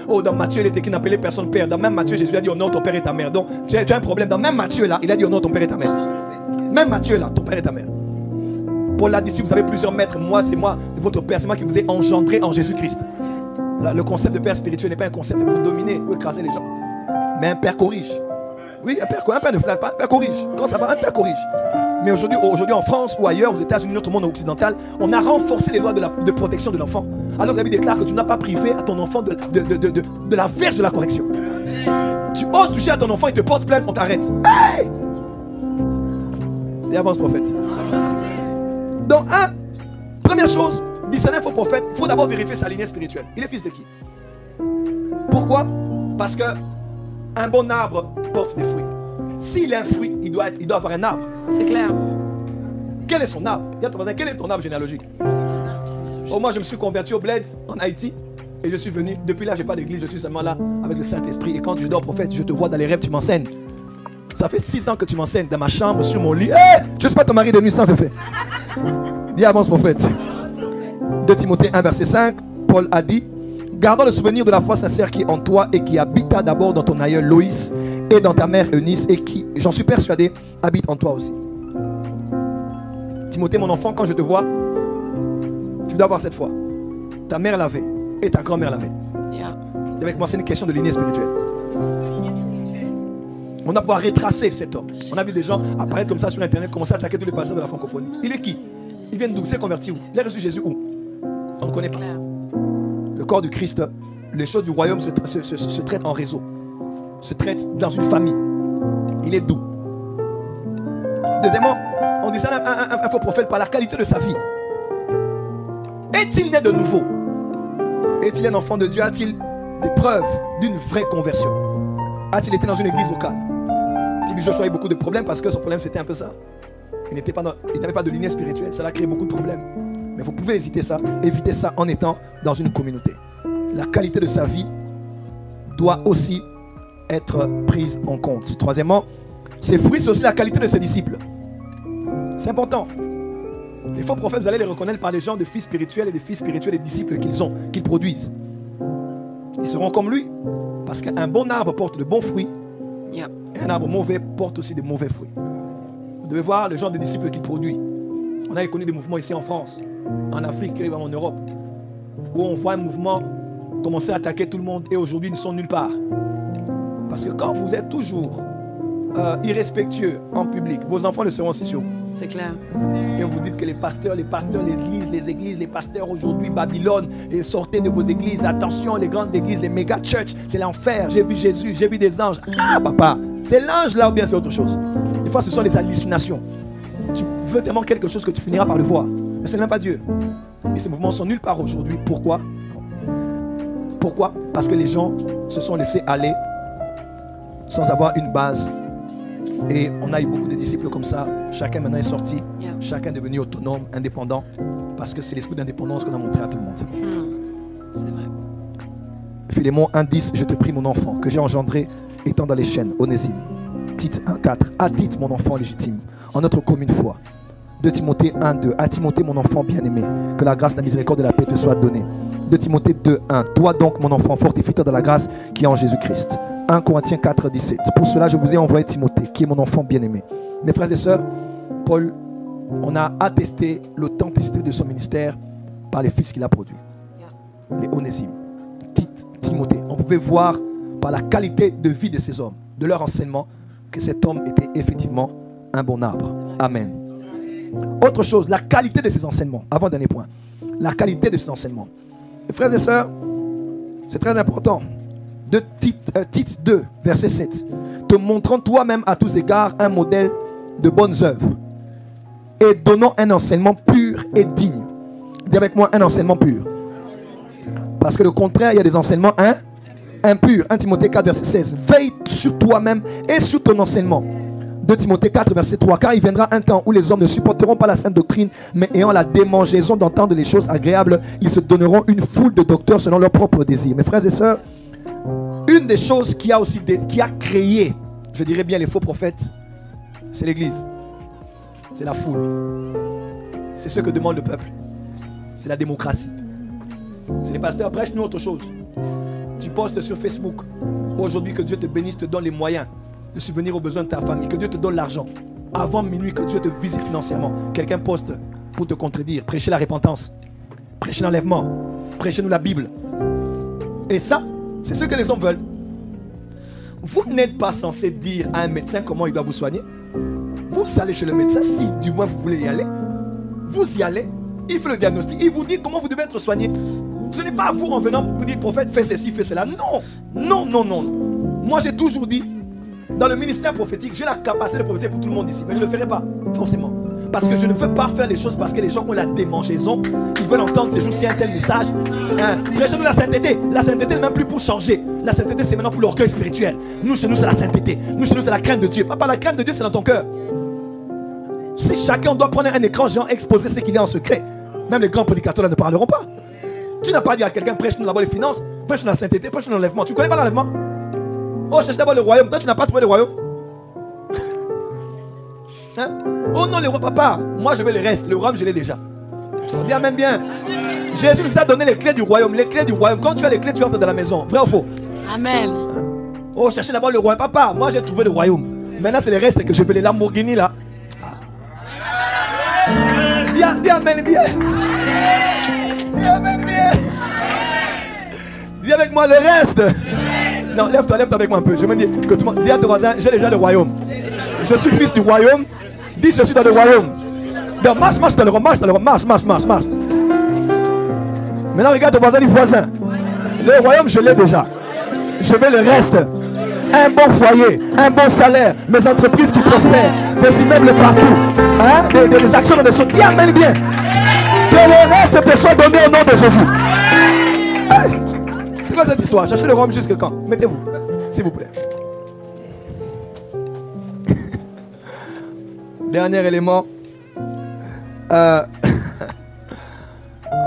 Oh, dans Matthieu, il était qui n'appelait personne père. Dans même Matthieu, Jésus a dit oh non, ton père et ta mère. Donc, tu as un problème. Dans même Matthieu, là, il a dit oh non, ton père et ta mère. Même Matthieu, là, ton père et ta mère. Paul a dit si vous avez plusieurs maîtres, moi, c'est moi, votre père, c'est moi qui vous ai engendré en Jésus-Christ. Le concept de père spirituel n'est pas un concept pour dominer ou écraser les gens. Mais un père corrige. Oui, un père ne flatte pas, un père corrige. Quand ça va, un père corrige. Mais aujourd'hui en France ou ailleurs, aux États-Unis, notre monde occidental, on a renforcé les lois de protection de l'enfant. Alors la Bible déclare que tu n'as pas privé à ton enfant de la verge de la correction. Tu oses toucher à ton enfant, il te porte plainte, on t'arrête. Hey! Et avance prophète. Donc, première chose, discerner un faux prophète, il faut d'abord vérifier sa lignée spirituelle. Il est fils de qui? Pourquoi? Parce que un bon arbre porte des fruits. S'il a un fruit, il doit avoir un arbre. C'est clair. Quel est son arbre? Il y a ton voisin, quel est ton arbre généalogique? Oh, moi, je me suis converti au bled en Haïti et je suis venu. Depuis là, je n'ai pas d'église, je suis seulement là avec le Saint-Esprit. Et quand je dors, prophète, je te vois dans les rêves, tu m'enseignes. Ça fait 6 ans que tu m'enseignes dans ma chambre, sur mon lit. Hey, je ne suis pas ton mari de nuit, ça c'est fait. Dis avance prophète. 2 Timothée 1 verset 5, Paul a dit: gardant le souvenir de la foi sincère qui est en toi et qui habita d'abord dans ton aïeul Loïs et dans ta mère Eunice et qui, j'en suis persuadé, habite en toi aussi. Timothée, mon enfant, quand je te vois, tu dois avoir cette foi. Ta mère l'avait et ta grand-mère l'avait. Yeah. Et avec moi, c'est une question de lignée spirituelle. On doit pouvoir retracer cet homme. On a vu des gens apparaître comme ça sur internet, commencer à attaquer tous les pasteurs de la francophonie. Il est qui? Il vient d'où? Il s'est converti où? Il a reçu Jésus où? On ne connaît pas. Claire. Le corps du Christ, les choses du royaume se traitent en réseau, se traitent dans une famille. Il est doux. Deuxièmement, on discerne un faux prophète par la qualité de sa vie. Est-il né de nouveau? Est-il un enfant de Dieu? A-t-il des preuves d'une vraie conversion? A-t-il été dans une église locale? Tibi Joshua a eu beaucoup de problèmes parce que son problème c'était un peu ça. Il n'avait pas de lignée spirituelle, ça a créé beaucoup de problèmes. Mais vous pouvez éviter ça en étant dans une communauté. La qualité de sa vie doit aussi être prise en compte. Troisièmement, ses fruits, c'est aussi la qualité de ses disciples. C'est important. Les faux prophètes, vous allez les reconnaître par les gens de fils spirituels et des fils spirituels et disciples qu'ils produisent. Ils seront comme lui. Parce qu'un bon arbre porte de bons fruits. Yeah. Et un arbre mauvais porte aussi de mauvais fruits. Vous devez voir le genre de disciples qu'il produit. On a connu des mouvements ici en France, en Afrique et en Europe, où on voit un mouvement commencer à attaquer tout le monde et aujourd'hui ils ne sont nulle part. Parce que quand vous êtes toujours irrespectueux en public, vos enfants le seront aussi sur vous. C'est clair. Et vous dites que les pasteurs, les églises, les pasteurs aujourd'hui, Babylone, et sortez de vos églises, attention, les grandes églises, les méga church, c'est l'enfer, j'ai vu Jésus, j'ai vu des anges. Ah papa, c'est l'ange là ou bien c'est autre chose? Des fois ce sont les hallucinations. Tu veux tellement quelque chose que tu finiras par le voir. Mais ce n'est même pas Dieu. Et ces mouvements sont nulle part aujourd'hui. Pourquoi? Pourquoi? Parce que les gens se sont laissés aller sans avoir une base. Et on a eu beaucoup de disciples comme ça. Chacun maintenant est sorti. Yeah. Chacun est devenu autonome, indépendant. Parce que c'est l'esprit d'indépendance qu'on a montré à tout le monde. C'est vrai. Philémon 1,10, je te prie mon enfant, que j'ai engendré étant dans les chaînes, Onésime. Tite 1,4, à Tite mon enfant légitime, en notre commune foi. 2 Timothée 1,2, à Timothée mon enfant bien-aimé, que la grâce, la miséricorde et la paix te soient données. 2 Timothée 2,1, toi donc mon enfant, fortifie-toi dans la grâce qui est en Jésus-Christ. 1 Corinthiens 4,17, pour cela je vous ai envoyé Timothée, qui est mon enfant bien-aimé. Mes frères et sœurs, Paul, on a attesté l'authenticité de son ministère par les fils qu'il a produits. Les Onésime, Tite, Timothée. On pouvait voir par la qualité de vie de ces hommes, de leur enseignement, que cet homme était effectivement un bon arbre. Amen. Autre chose, la qualité de ses enseignements. Avant-dernier point. La qualité de ses enseignements. Mes frères et sœurs, c'est très important. De Tite 2, verset 7. Te montrant toi-même à tous égards un modèle de bonnes œuvres et donnant un enseignement pur et digne. Dis avec moi, un enseignement pur. Parce que le contraire, il y a des enseignements impurs. 1 Timothée 4, verset 16. Veille sur toi-même et sur ton enseignement. 2 Timothée 4, verset 3. Car il viendra un temps où les hommes ne supporteront pas la sainte doctrine, mais ayant la démangeaison d'entendre les choses agréables, ils se donneront une foule de docteurs selon leurs propres désirs. Mes frères et sœurs, une des choses qui a créé, je dirais bien, les faux prophètes, c'est l'église. C'est la foule. C'est ce que demande le peuple. C'est la démocratie. C'est les pasteurs, prêche-nous autre chose. Tu postes sur Facebook. Aujourd'hui, que Dieu te bénisse, te donne les moyens de subvenir aux besoins de ta famille. Que Dieu te donne l'argent. Avant minuit, que Dieu te visite financièrement. Quelqu'un poste pour te contredire. Prêchez la repentance. Prêchez l'enlèvement. Prêchez-nous la Bible. Et ça, c'est ce que les hommes veulent. Vous n'êtes pas censé dire à un médecin comment il doit vous soigner. Vous allez chez le médecin, si du moins vous voulez y aller. Vous y allez. Il fait le diagnostic. Il vous dit comment vous devez être soigné. Ce n'est pas à vous en venant vous dire, prophète, fais ceci, fais cela. Non, non, non, non. Moi, j'ai toujours dit, dans le ministère prophétique, j'ai la capacité de prophétiser pour tout le monde ici. Mais je ne le ferai pas, forcément. Parce que je ne veux pas faire les choses parce que les gens ont la démangeaison. Ils veulent entendre ces jours-ci un tel message. Prêchez-nous la sainteté. La sainteté n'est même plus pour changer. La sainteté, c'est maintenant pour l'orgueil spirituel. Nous, chez nous, c'est la sainteté. Nous, chez nous, c'est la crainte de Dieu. Papa, la crainte de Dieu, c'est dans ton cœur. Si chacun doit prendre un écran géant, exposer ce qu'il y a en secret, même les grands prédicateurs là ne parleront pas. Tu n'as pas dit à quelqu'un, prêche-nous d'abord les finances, prêche-nous la sainteté, prêche-nous l'enlèvement. Tu ne connais pas l'enlèvement? Oh, cherche d'abord le royaume. Toi, tu n'as pas trouvé le royaume. Hein? Oh non, le roi, papa. Moi, je veux le reste. Le royaume, je l'ai déjà. On dit amen bien. Jésus nous a donné les clés du royaume. Les clés du royaume. Quand tu as les clés, tu entres dans la maison. Vrai ou faux? Amen. Oh, cherchez d'abord le royaume. Papa, moi j'ai trouvé le royaume. Maintenant, c'est les restes que je veux. Les Lamborghini là. Dis amen bien. Dis amen bien. Dis avec moi le reste. Non, lève-toi avec moi un peu. Je me dis que tout le monde. Dis à ton voisin, j'ai déjà le royaume. Je suis fils du royaume. Dis, je suis dans le royaume. Donc, marche dans le royaume. Marche. Maintenant, regarde ton voisin, dis voisin. Le royaume, je l'ai déjà. Je veux le reste. Un bon foyer, un bon salaire, mes entreprises qui prospèrent, des immeubles partout, hein? des actions dans des choses. Dis amen bien. Que le reste te soit donné au nom de Jésus. Hey! C'est quoi cette histoire? Cherchez le royaume jusque quand? Mettez-vous, s'il vous plaît. Dernier élément.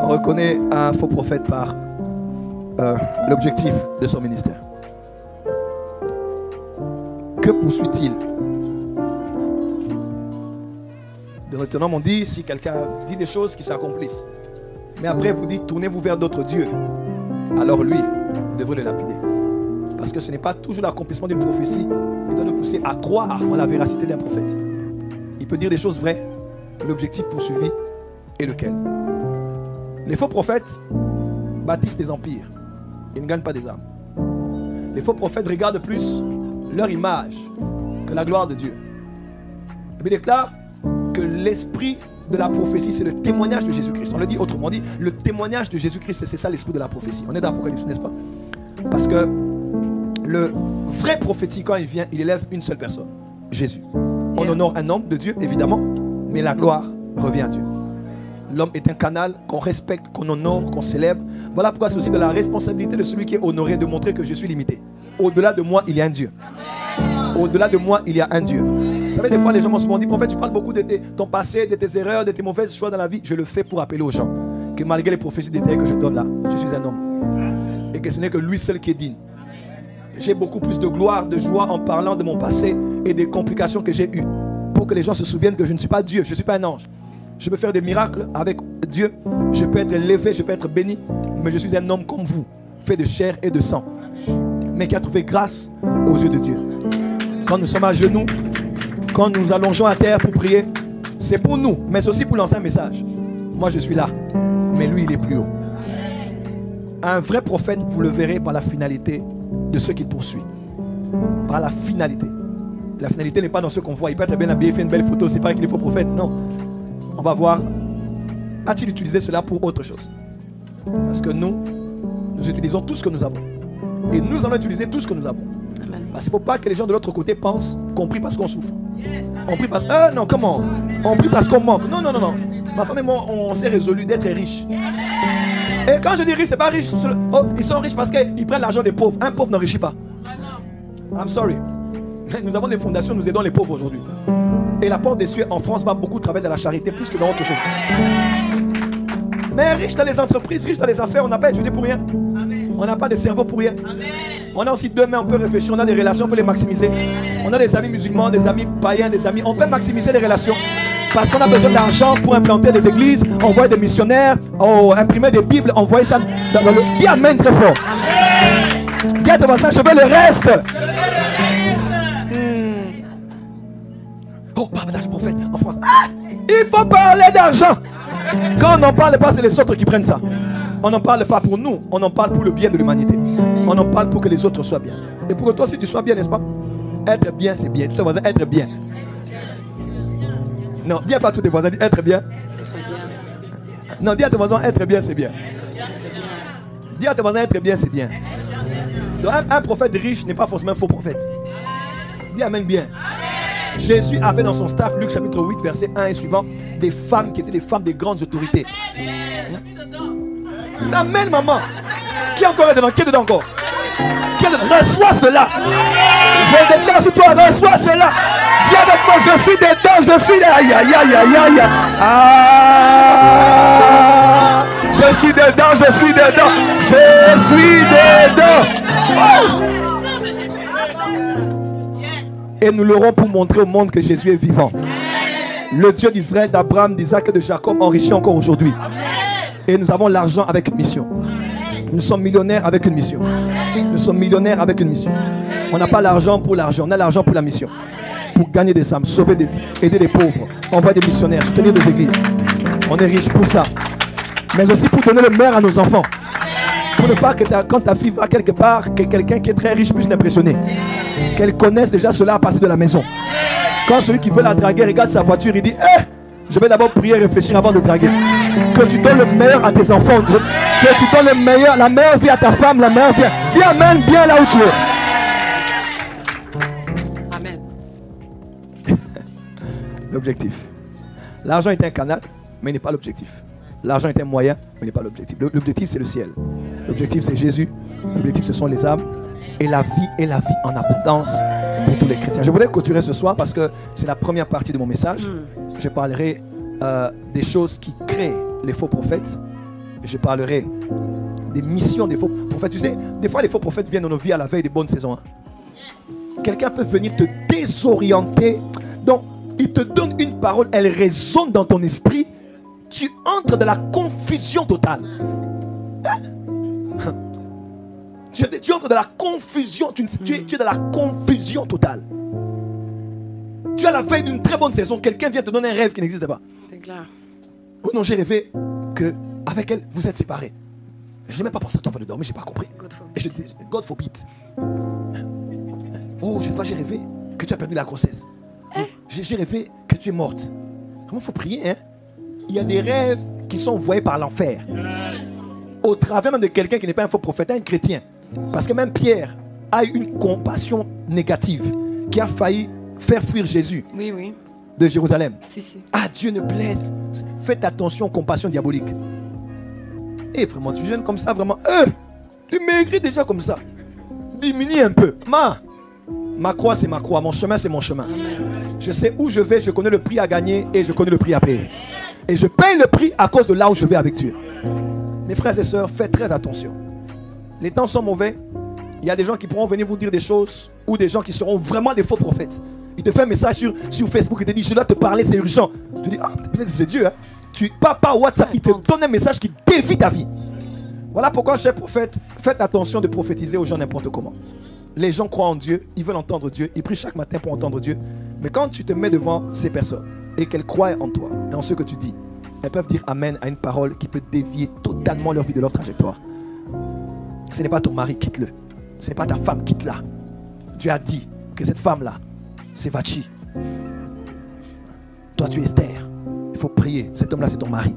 On reconnaît un faux prophète par l'objectif de son ministère. Que poursuit-il? De notre nom, on dit, si quelqu'un dit des choses qui s'accomplissent, mais après vous dites, tournez-vous vers d'autres dieux, alors lui, vous devrez le lapider. Parce que ce n'est pas toujours l'accomplissement d'une prophétie qui doit nous pousser à croire en la véracité d'un prophète. Il peut dire des choses vraies, l'objectif poursuivi est lequel? Les faux prophètes bâtissent des empires. Ils ne gagnent pas des âmes. Les faux prophètes regardent plus leur image que la gloire de Dieu. Il déclare que l'esprit de la prophétie, c'est le témoignage de Jésus-Christ. On le dit autrement dit, le témoignage de Jésus-Christ, c'est ça l'esprit de la prophétie. On est dans l'Apocalypse, n'est-ce pas? Parce que le vrai prophétique, quand il vient, il élève une seule personne, Jésus. On honore un homme de Dieu, évidemment, mais la gloire revient à Dieu. L'homme est un canal qu'on respecte, qu'on honore, qu'on célèbre. Voilà pourquoi c'est aussi de la responsabilité de celui qui est honoré de montrer que je suis limité. Au-delà de moi, il y a un Dieu. Au-delà de moi, il y a un Dieu. Vous savez, des fois, les gens m'ont souvent dit, prophète, tu parles beaucoup de ton passé, de tes erreurs, de tes mauvaises choix dans la vie. Je le fais pour appeler aux gens que malgré les prophéties détaillées que je donne là, je suis un homme. Et que ce n'est que lui seul qui est digne. J'ai beaucoup plus de gloire, de joie en parlant de mon passé et des complications que j'ai eues. Pour que les gens se souviennent que je ne suis pas Dieu, je ne suis pas un ange. Je peux faire des miracles avec Dieu. Je peux être élevé, je peux être béni. Mais je suis un homme comme vous, fait de chair et de sang. Mais qui a trouvé grâce aux yeux de Dieu. Quand nous sommes à genoux, quand nous allongeons à terre pour prier, c'est pour nous, mais c'est aussi pour lancer un message. Moi je suis là, mais lui il est plus haut. Un vrai prophète, vous le verrez par la finalité de ce qu'il poursuit. Par la finalité. La finalité n'est pas dans ce qu'on voit. Il peut être bien habillé, faire une belle photo, c'est pas qu'il est faux prophète, non. On va voir, a-t-il utilisé cela pour autre chose? Parce que nous utilisons tout ce que nous avons. Et nous allons utiliser tout ce que nous avons. Amen. Parce qu'il ne faut pas que les gens de l'autre côté pensent qu'on prie parce qu'on souffre. On prie parce... non, comment? On prie parce qu'on manque. Non. Ma femme et moi, on s'est résolu d'être riches. Et quand je dis riche, c'est pas riche. Oh, ils sont riches parce qu'ils prennent l'argent des pauvres. Un pauvre n'enrichit pas. I'm sorry. Nous avons des fondations, nous aidons les pauvres aujourd'hui. Et la porte des cieux en France va beaucoup travailler dans la charité, plus que dans autre chose. Mais riche dans les entreprises, riche dans les affaires, on n'a pas étudié pour rien. On n'a pas de cerveau pour rien. On a aussi deux mains, on peut réfléchir, on a des relations, on peut les maximiser. On a des amis musulmans, des amis païens, des amis. On peut maximiser les relations. Parce qu'on a besoin d'argent pour implanter des églises, envoyer des missionnaires, imprimer des bibles, envoyer ça dans le... Dis amen très fort. Dis à ton voisin, je veux le reste. Oh, partage prophète en France. Ah, il faut parler d'argent. Quand on n'en parle pas, c'est les autres qui prennent ça. On n'en parle pas pour nous, on en parle pour le bien de l'humanité. On en parle pour que les autres soient bien. Et pour que toi aussi tu sois bien, n'est-ce pas? Être bien, c'est bien. Dis à ton voisin, être bien. Non, dis pas tous tes voisins, dis être bien. Non, dis à ton voisin, être bien, c'est bien. Dis à ton voisin, être bien, c'est bien. Donc, un prophète riche n'est pas forcément un faux prophète. Dis amen bien. Jésus avait dans son staff, Luc chapitre 8, verset 1 et suivant, des femmes qui étaient des femmes de grandes autorités. Amen, maman. Qui encore est dedans? Qui est dedans encore? Reçois cela. Je déclare sur toi, reçois cela. Dis avec moi, je suis dedans, je suis là. Aïe, aïe, aïe, aïe, aïe. Ah, je suis dedans, je suis dedans. Je suis dedans. Oh. Et nous l'aurons pour montrer au monde que Jésus est vivant. Le Dieu d'Israël, d'Abraham, d'Isaac et de Jacob enrichit encore aujourd'hui. Et nous avons l'argent avec une mission. Nous sommes millionnaires avec une mission. Nous sommes millionnaires avec une mission. On n'a pas l'argent pour l'argent, on a l'argent pour la mission. Pour gagner des âmes, sauver des vies, aider les pauvres, envoyer des missionnaires, soutenir des églises. On est riche pour ça. Mais aussi pour donner le meilleur à nos enfants. Pour ne pas que quand ta fille va quelque part, que quelqu'un qui est très riche puisse l'impressionner. Qu'elle connaisse déjà cela à partir de la maison. Quand celui qui veut la draguer regarde sa voiture, il dit je vais d'abord prier et réfléchir avant de draguer. Que tu donnes le meilleur à tes enfants. Que tu donnes le meilleur, la meilleure vie à ta femme, la meilleure vie. Dis amen bien là où tu es. Amen. L'objectif. L'argent est un canal, mais il n'est pas l'objectif. L'argent est un moyen, mais il n'est pas l'objectif. L'objectif, c'est le ciel. L'objectif, c'est Jésus. L'objectif, ce sont les âmes. Et la vie en abondance pour tous les chrétiens. Je voudrais clôturer ce soir parce que c'est la première partie de mon message. Je parlerai des choses qui créent les faux prophètes. Je parlerai des missions des faux prophètes. Tu sais, des fois, les faux prophètes viennent dans nos vies à la veille des bonnes saisons. Hein. Quelqu'un peut venir te désorienter. Donc, il te donne une parole, elle résonne dans ton esprit. Tu entres dans la confusion totale. Hein? Tu entres dans la confusion. Tu es dans la confusion totale. Tu es à la veille d'une très bonne saison. Quelqu'un vient te donner un rêve qui n'existe pas. C'est clair. Oh non, j'ai rêvé qu'avec elle, vous êtes séparés. Je n'ai même pas pensé à toi avant de dormir, je n'ai pas compris. Et je dis, God forbid. Oh, je sais pas, j'ai rêvé que tu as perdu la grossesse. J'ai rêvé que tu es morte. Comment il faut prier, hein? Il y a des rêves qui sont envoyés par l'enfer. Au travers même de quelqu'un qui n'est pas un faux prophète, un chrétien. Parce que même Pierre a eu une compassion négative qui a failli faire fuir Jésus de Jérusalem. Si. Ah, Dieu ne plaise. Faites attention aux compassions diaboliques. Et vraiment, tu jeûnes comme ça, vraiment. Tu maigris déjà comme ça. Diminue un peu. Ma croix, c'est ma croix. Mon chemin, c'est mon chemin. Je sais où je vais, je connais le prix à gagner et je connais le prix à payer. Et je paye le prix à cause de là où je vais avec Dieu. Mes frères et sœurs, faites très attention. Les temps sont mauvais. Il y a des gens qui pourront venir vous dire des choses ou des gens qui seront vraiment des faux prophètes. Il te fait un message sur Facebook et te dit je dois te parler, c'est urgent. Tu dis peut-être que c'est Dieu. Hein? Tu pars par WhatsApp, il te donne un message qui dévie ta vie. Voilà pourquoi, chers prophètes, faites attention de prophétiser aux gens n'importe comment. Les gens croient en Dieu, ils veulent entendre Dieu, ils prient chaque matin pour entendre Dieu. Mais quand tu te mets devant ces personnes et qu'elles croient en toi et en ce que tu dis, elles peuvent dire amen à une parole qui peut dévier totalement leur vie de leur trajectoire. Ce n'est pas ton mari, quitte-le. Ce n'est pas ta femme, quitte-la. Dieu a dit que cette femme-là, c'est Vachi. Toi, tu es Esther. Il faut prier. Cet homme-là, c'est ton mari.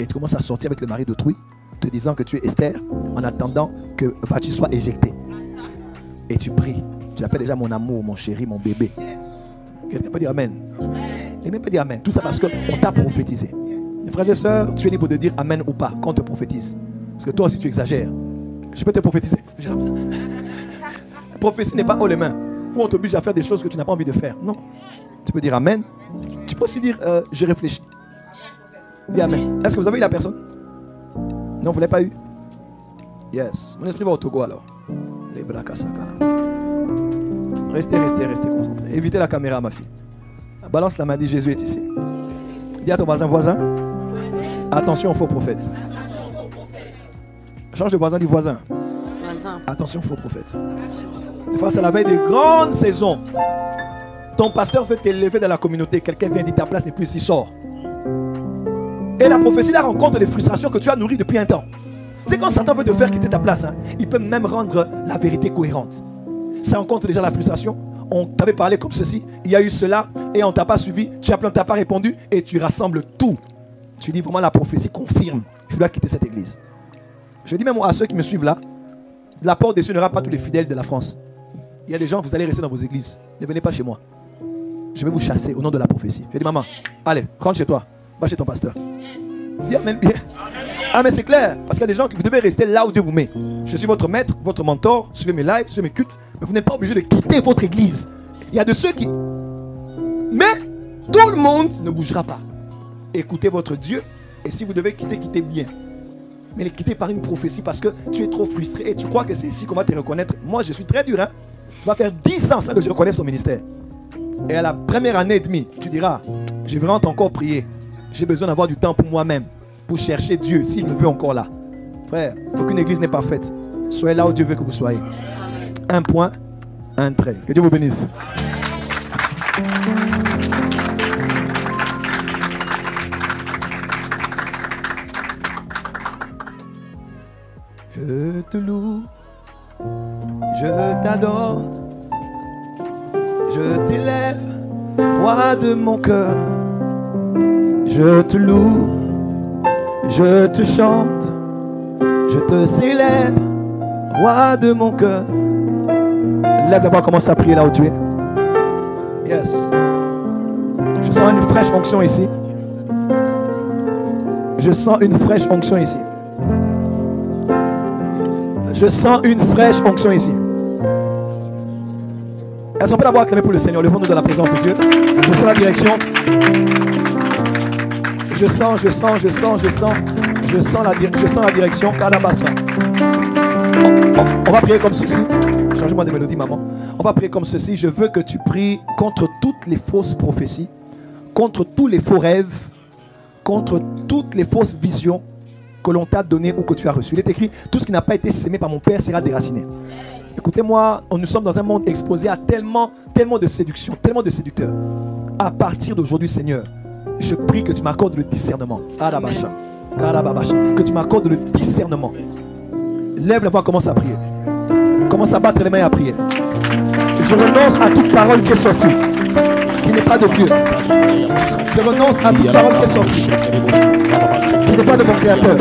Et tu commences à sortir avec le mari d'autrui, te disant que tu es Esther, en attendant que Vachi soit éjecté. Et tu pries. Tu l'appelles déjà mon amour, mon chéri, mon bébé. Quelqu'un peut dire amen. Quelqu'un peut dire amen. Tout ça parce qu'on t'a prophétisé. Mes frères et sœurs, tu es libre de dire amen ou pas quand on te prophétise. Parce que toi aussi, tu exagères. Je peux te prophétiser. La prophétie n'est pas haut les mains. Où on t'oblige à faire des choses que tu n'as pas envie de faire. Non. Tu peux dire amen. Tu peux aussi dire je réfléchis. Dis amen. Est-ce que vous avez eu la personne? Non, vous ne l'avez pas eu? Yes. Mon esprit va au Togo alors. Restez concentrés. Évitez la caméra, ma fille. Balance la main, dit Jésus est ici. Dis à ton voisin. Attention aux faux prophètes. Change de voisin, dis voisin. Attention aux faux prophètes. Des fois, c'est la veille des grandes saisons. Ton pasteur veut t'élever dans la communauté. Quelqu'un vient dire ta place n'est plus ici, sors. Et la prophétie la rencontre des frustrations que tu as nourries depuis un temps. C'est quand Satan veut te faire quitter ta place, hein, il peut même rendre la vérité cohérente. Ça rencontre déjà la frustration. On t'avait parlé comme ceci, il y a eu cela, et on ne t'a pas suivi, tu n'as pas répondu, et tu rassembles tout. Tu dis vraiment la prophétie confirme, je dois quitter cette église. Je dis même à ceux qui me suivent là, la porte des cieux n'aura pas tous les fidèles de la France. Il y a des gens, vous allez rester dans vos églises. Ne venez pas chez moi. Je vais vous chasser au nom de la prophétie. Je dis maman, allez, rentre chez toi, va chez ton pasteur. Dis amen bien. Ah mais c'est clair, parce qu'il y a des gens qui vous devez rester là où Dieu vous met. Je suis votre maître, votre mentor, suivez mes lives, suivez mes cultes, mais vous n'êtes pas obligé de quitter votre église. Il y a de ceux qui... Mais tout le monde ne bougera pas. Écoutez votre Dieu, et si vous devez quitter, quittez bien. Mais les quitter par une prophétie parce que tu es trop frustré et tu crois que c'est ici qu'on va te reconnaître. Moi je suis très dur, hein. Tu vas faire 10 ans ça que je reconnaisse ton ministère. Et à la première année et demie, tu diras, Je vais encore prier. J'ai besoin d'avoir du temps pour moi-même, pour chercher Dieu, s'il me veut encore là. Frère, aucune église n'est parfaite. Soyez là où Dieu veut que vous soyez. Un point, un trait. Que Dieu vous bénisse. Je te loue, je t'adore, je t'élève, roi de mon cœur. Je te loue, je te chante, je te célèbre, roi de mon cœur. Lève la voix, commence à prier là où tu es. Yes. Je sens une fraîche onction ici. Je sens une fraîche onction ici. Je sens une fraîche onction ici. Est-ce qu'on peut d'abord acclamer pour le Seigneur? Levons-nous dans la présence de Dieu. Je sens la direction. Je sens la direction. On va prier comme ceci. Changez-moi de mélodie, maman. On va prier comme ceci. Je veux que tu pries contre toutes les fausses prophéties, contre tous les faux rêves, contre toutes les fausses visions que l'on t'a données ou que tu as reçues. Il est écrit, tout ce qui n'a pas été sémé par mon Père sera déraciné. Écoutez-moi, nous sommes dans un monde exposé à tellement de séduction, tellement de séducteurs. À partir d'aujourd'hui, Seigneur, je prie que tu m'accordes le discernement. Que tu m'accordes le discernement. Lève la voix, commence à prier. Commence à battre les mains et à prier. Je renonce à toute parole qui est sortie, qui n'est pas de Dieu. Je renonce à toute parole qui est sortie, qui n'est pas de mon Créateur.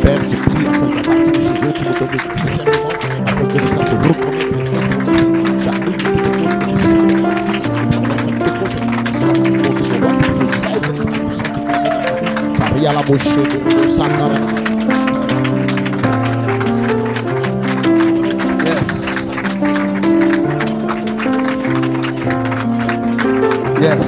Père, je prie afin qu'à partir de ce jour, tu me donnes le discernement, afin que je sache reconnaître les fausses prophéties. J'annule toutes les fausses prophéties de ma vie, toutes les fausses indications, dont je ne vois plus le rêve que tu nous sens déclaré dans ma vie. Car il y a la mochée de Sakara. Yes.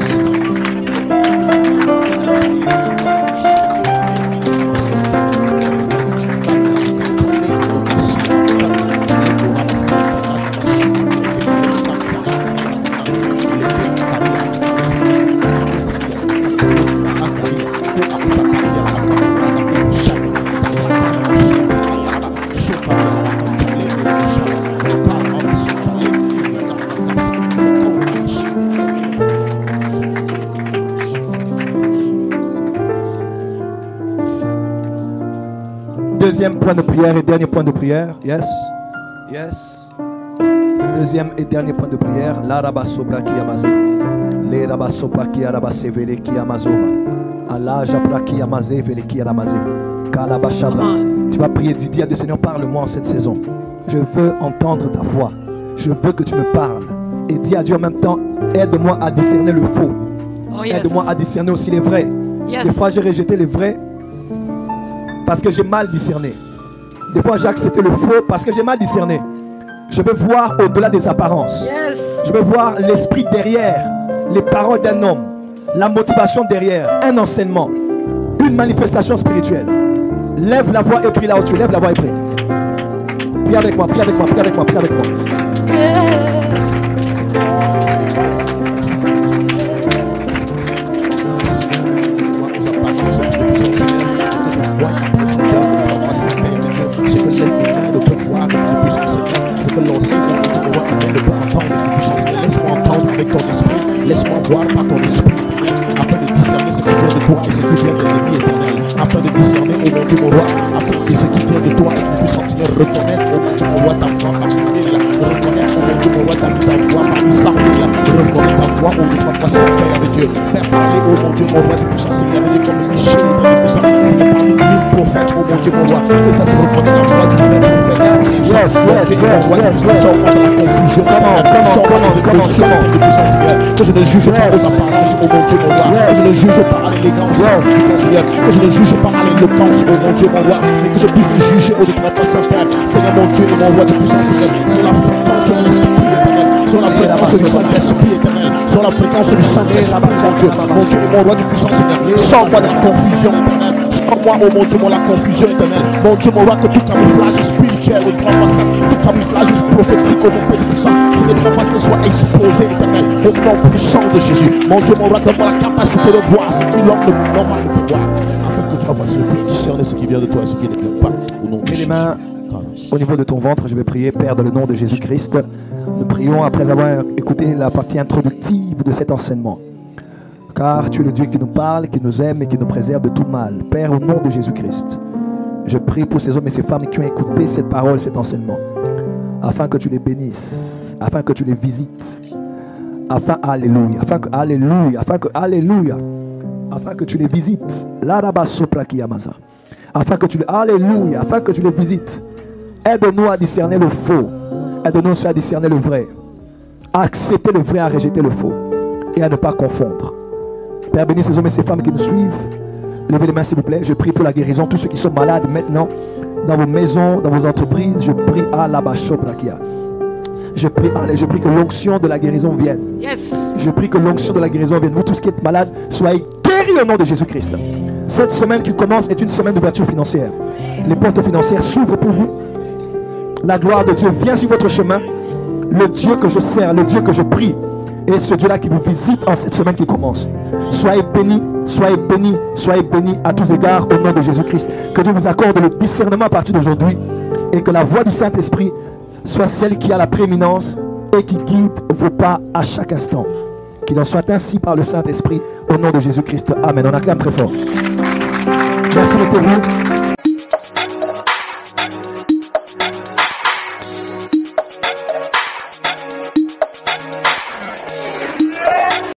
Deuxième point de prière et dernier point de prière. Yes. Yes. Deuxième et dernier point de prière. La rabasobra ki amaze. Le rabasopa ki arabase vele ki amazova. Allah japra ki amaze vele ki aramaze. Kalabashabra. Tu vas prier, dis à Dieu, Seigneur, parle-moi en cette saison. Je veux entendre ta voix. Je veux que tu me parles. Et dis à Dieu en même temps, aide-moi à discerner le faux. Oh, yes. Aide-moi à discerner aussi les vrais. Yes. Des fois, j'ai rejeté les vrais parce que j'ai mal discerné. Des fois, j'ai accepté le faux parce que j'ai mal discerné. Je veux voir au-delà des apparences. Yes. Je veux voir l'esprit derrière les paroles d'un homme, la motivation derrière, un enseignement, une manifestation spirituelle. Lève la voix et prie là où tu lèves la voix et prie. Prie avec moi, prie avec moi, prie avec moi, prie avec moi. Laisse-moi voir par ton esprit afin de discerner ce qui vient de toi et ce qui vient de l'ennemi éternel. Afin de discerner, oh mon Dieu, mon roi, afin que ce qui vient de toi et que tu puisses continuer à reconnaître, oh mon Dieu, mon roi, ta voix parmi mille. Reconnaître, oh mon Dieu, mon roi, ta voix parmi 100 000. Reconnaître ta voix, oh Dieu, ta voix Seigneur avec Dieu. Père, parlez, oh mon Dieu, mon roi, de puissance, Seigneur avec Dieu, comme Michel était de puissance. Seigneur, parmi 1000 prophètes, oh mon Dieu, mon roi, que ça se reconnaît la voix du vrai prophète. Yes, sors-moi de la confusion, sors-moi des émotions de puissance, Seigneur. Que je ne juge pas aux apparences, oh mon Dieu, mon roi. Que je ne juge pas à l'élégance, Seigneur. Que je ne juge pas à l'éloquence, oh mon Dieu, mon roi. Mais que je puisse juger au détriment de Saint-Père. Seigneur, mon Dieu et mon roi de puissance, Seigneur. Sur la fréquence de l'esprit éternel. Sur la fréquence du Saint-Esprit éternel. Sur la fréquence du Saint-Esprit, mon Dieu. Mon Dieu et mon roi de puissance, Seigneur. Sors-moi de la confusion éternelle. en moi, oh mon Dieu, la confusion éternelle. Mon Dieu, mon roi, que tout camouflage spirituel, au grand passage, tout camouflage prophétique, au nom de puissant, c'est que grand passage soit exposé éternel, au nom puissant de Jésus. Mon Dieu, mon roi, donne-moi la capacité de voir ce que l'homme normal ne peut voir, afin que tu fasses le plus discerner ce qui vient de toi et ce qui ne vient pas, au nom de Mets les Jésus. mains au niveau de ton ventre, je vais prier, Père, dans le nom de Jésus-Christ. Nous prions après avoir écouté la partie introductive de cet enseignement. Car tu es le Dieu qui nous parle, qui nous aime et qui nous préserve de tout mal. Père, au nom de Jésus-Christ, je prie pour ces hommes et ces femmes qui ont écouté cette parole, cet enseignement, afin que tu les bénisses, afin que tu les visites, afin que tu les visites. Afin que tu les visites. Aide-nous à discerner le faux. Aide-nous aussi à discerner le vrai. À accepter le vrai, à rejeter le faux. Et à ne pas confondre. Père, bénis ces hommes et ces femmes qui nous suivent. Levez les mains s'il vous plaît. Je prie pour la guérison. Tous ceux qui sont malades maintenant, dans vos maisons, dans vos entreprises, je prie à la Bachoprakia. Je prie que l'onction de la guérison vienne. Yes. Je prie que l'onction de la guérison vienne. Vous tous qui êtes malades, soyez guéris au nom de Jésus-Christ. Cette semaine qui commence est une semaine d'ouverture financière. Les portes financières s'ouvrent pour vous. La gloire de Dieu vient sur votre chemin. Le Dieu que je sers, le Dieu que je prie, et ce Dieu-là qui vous visite en cette semaine qui commence. Soyez bénis, soyez bénis, soyez bénis à tous égards au nom de Jésus-Christ. Que Dieu vous accorde le discernement à partir d'aujourd'hui et que la voix du Saint-Esprit soit celle qui a la prééminence et qui guide vos pas à chaque instant. Qu'il en soit ainsi par le Saint-Esprit au nom de Jésus-Christ. Amen. On acclame très fort. Merci, mettez-vous.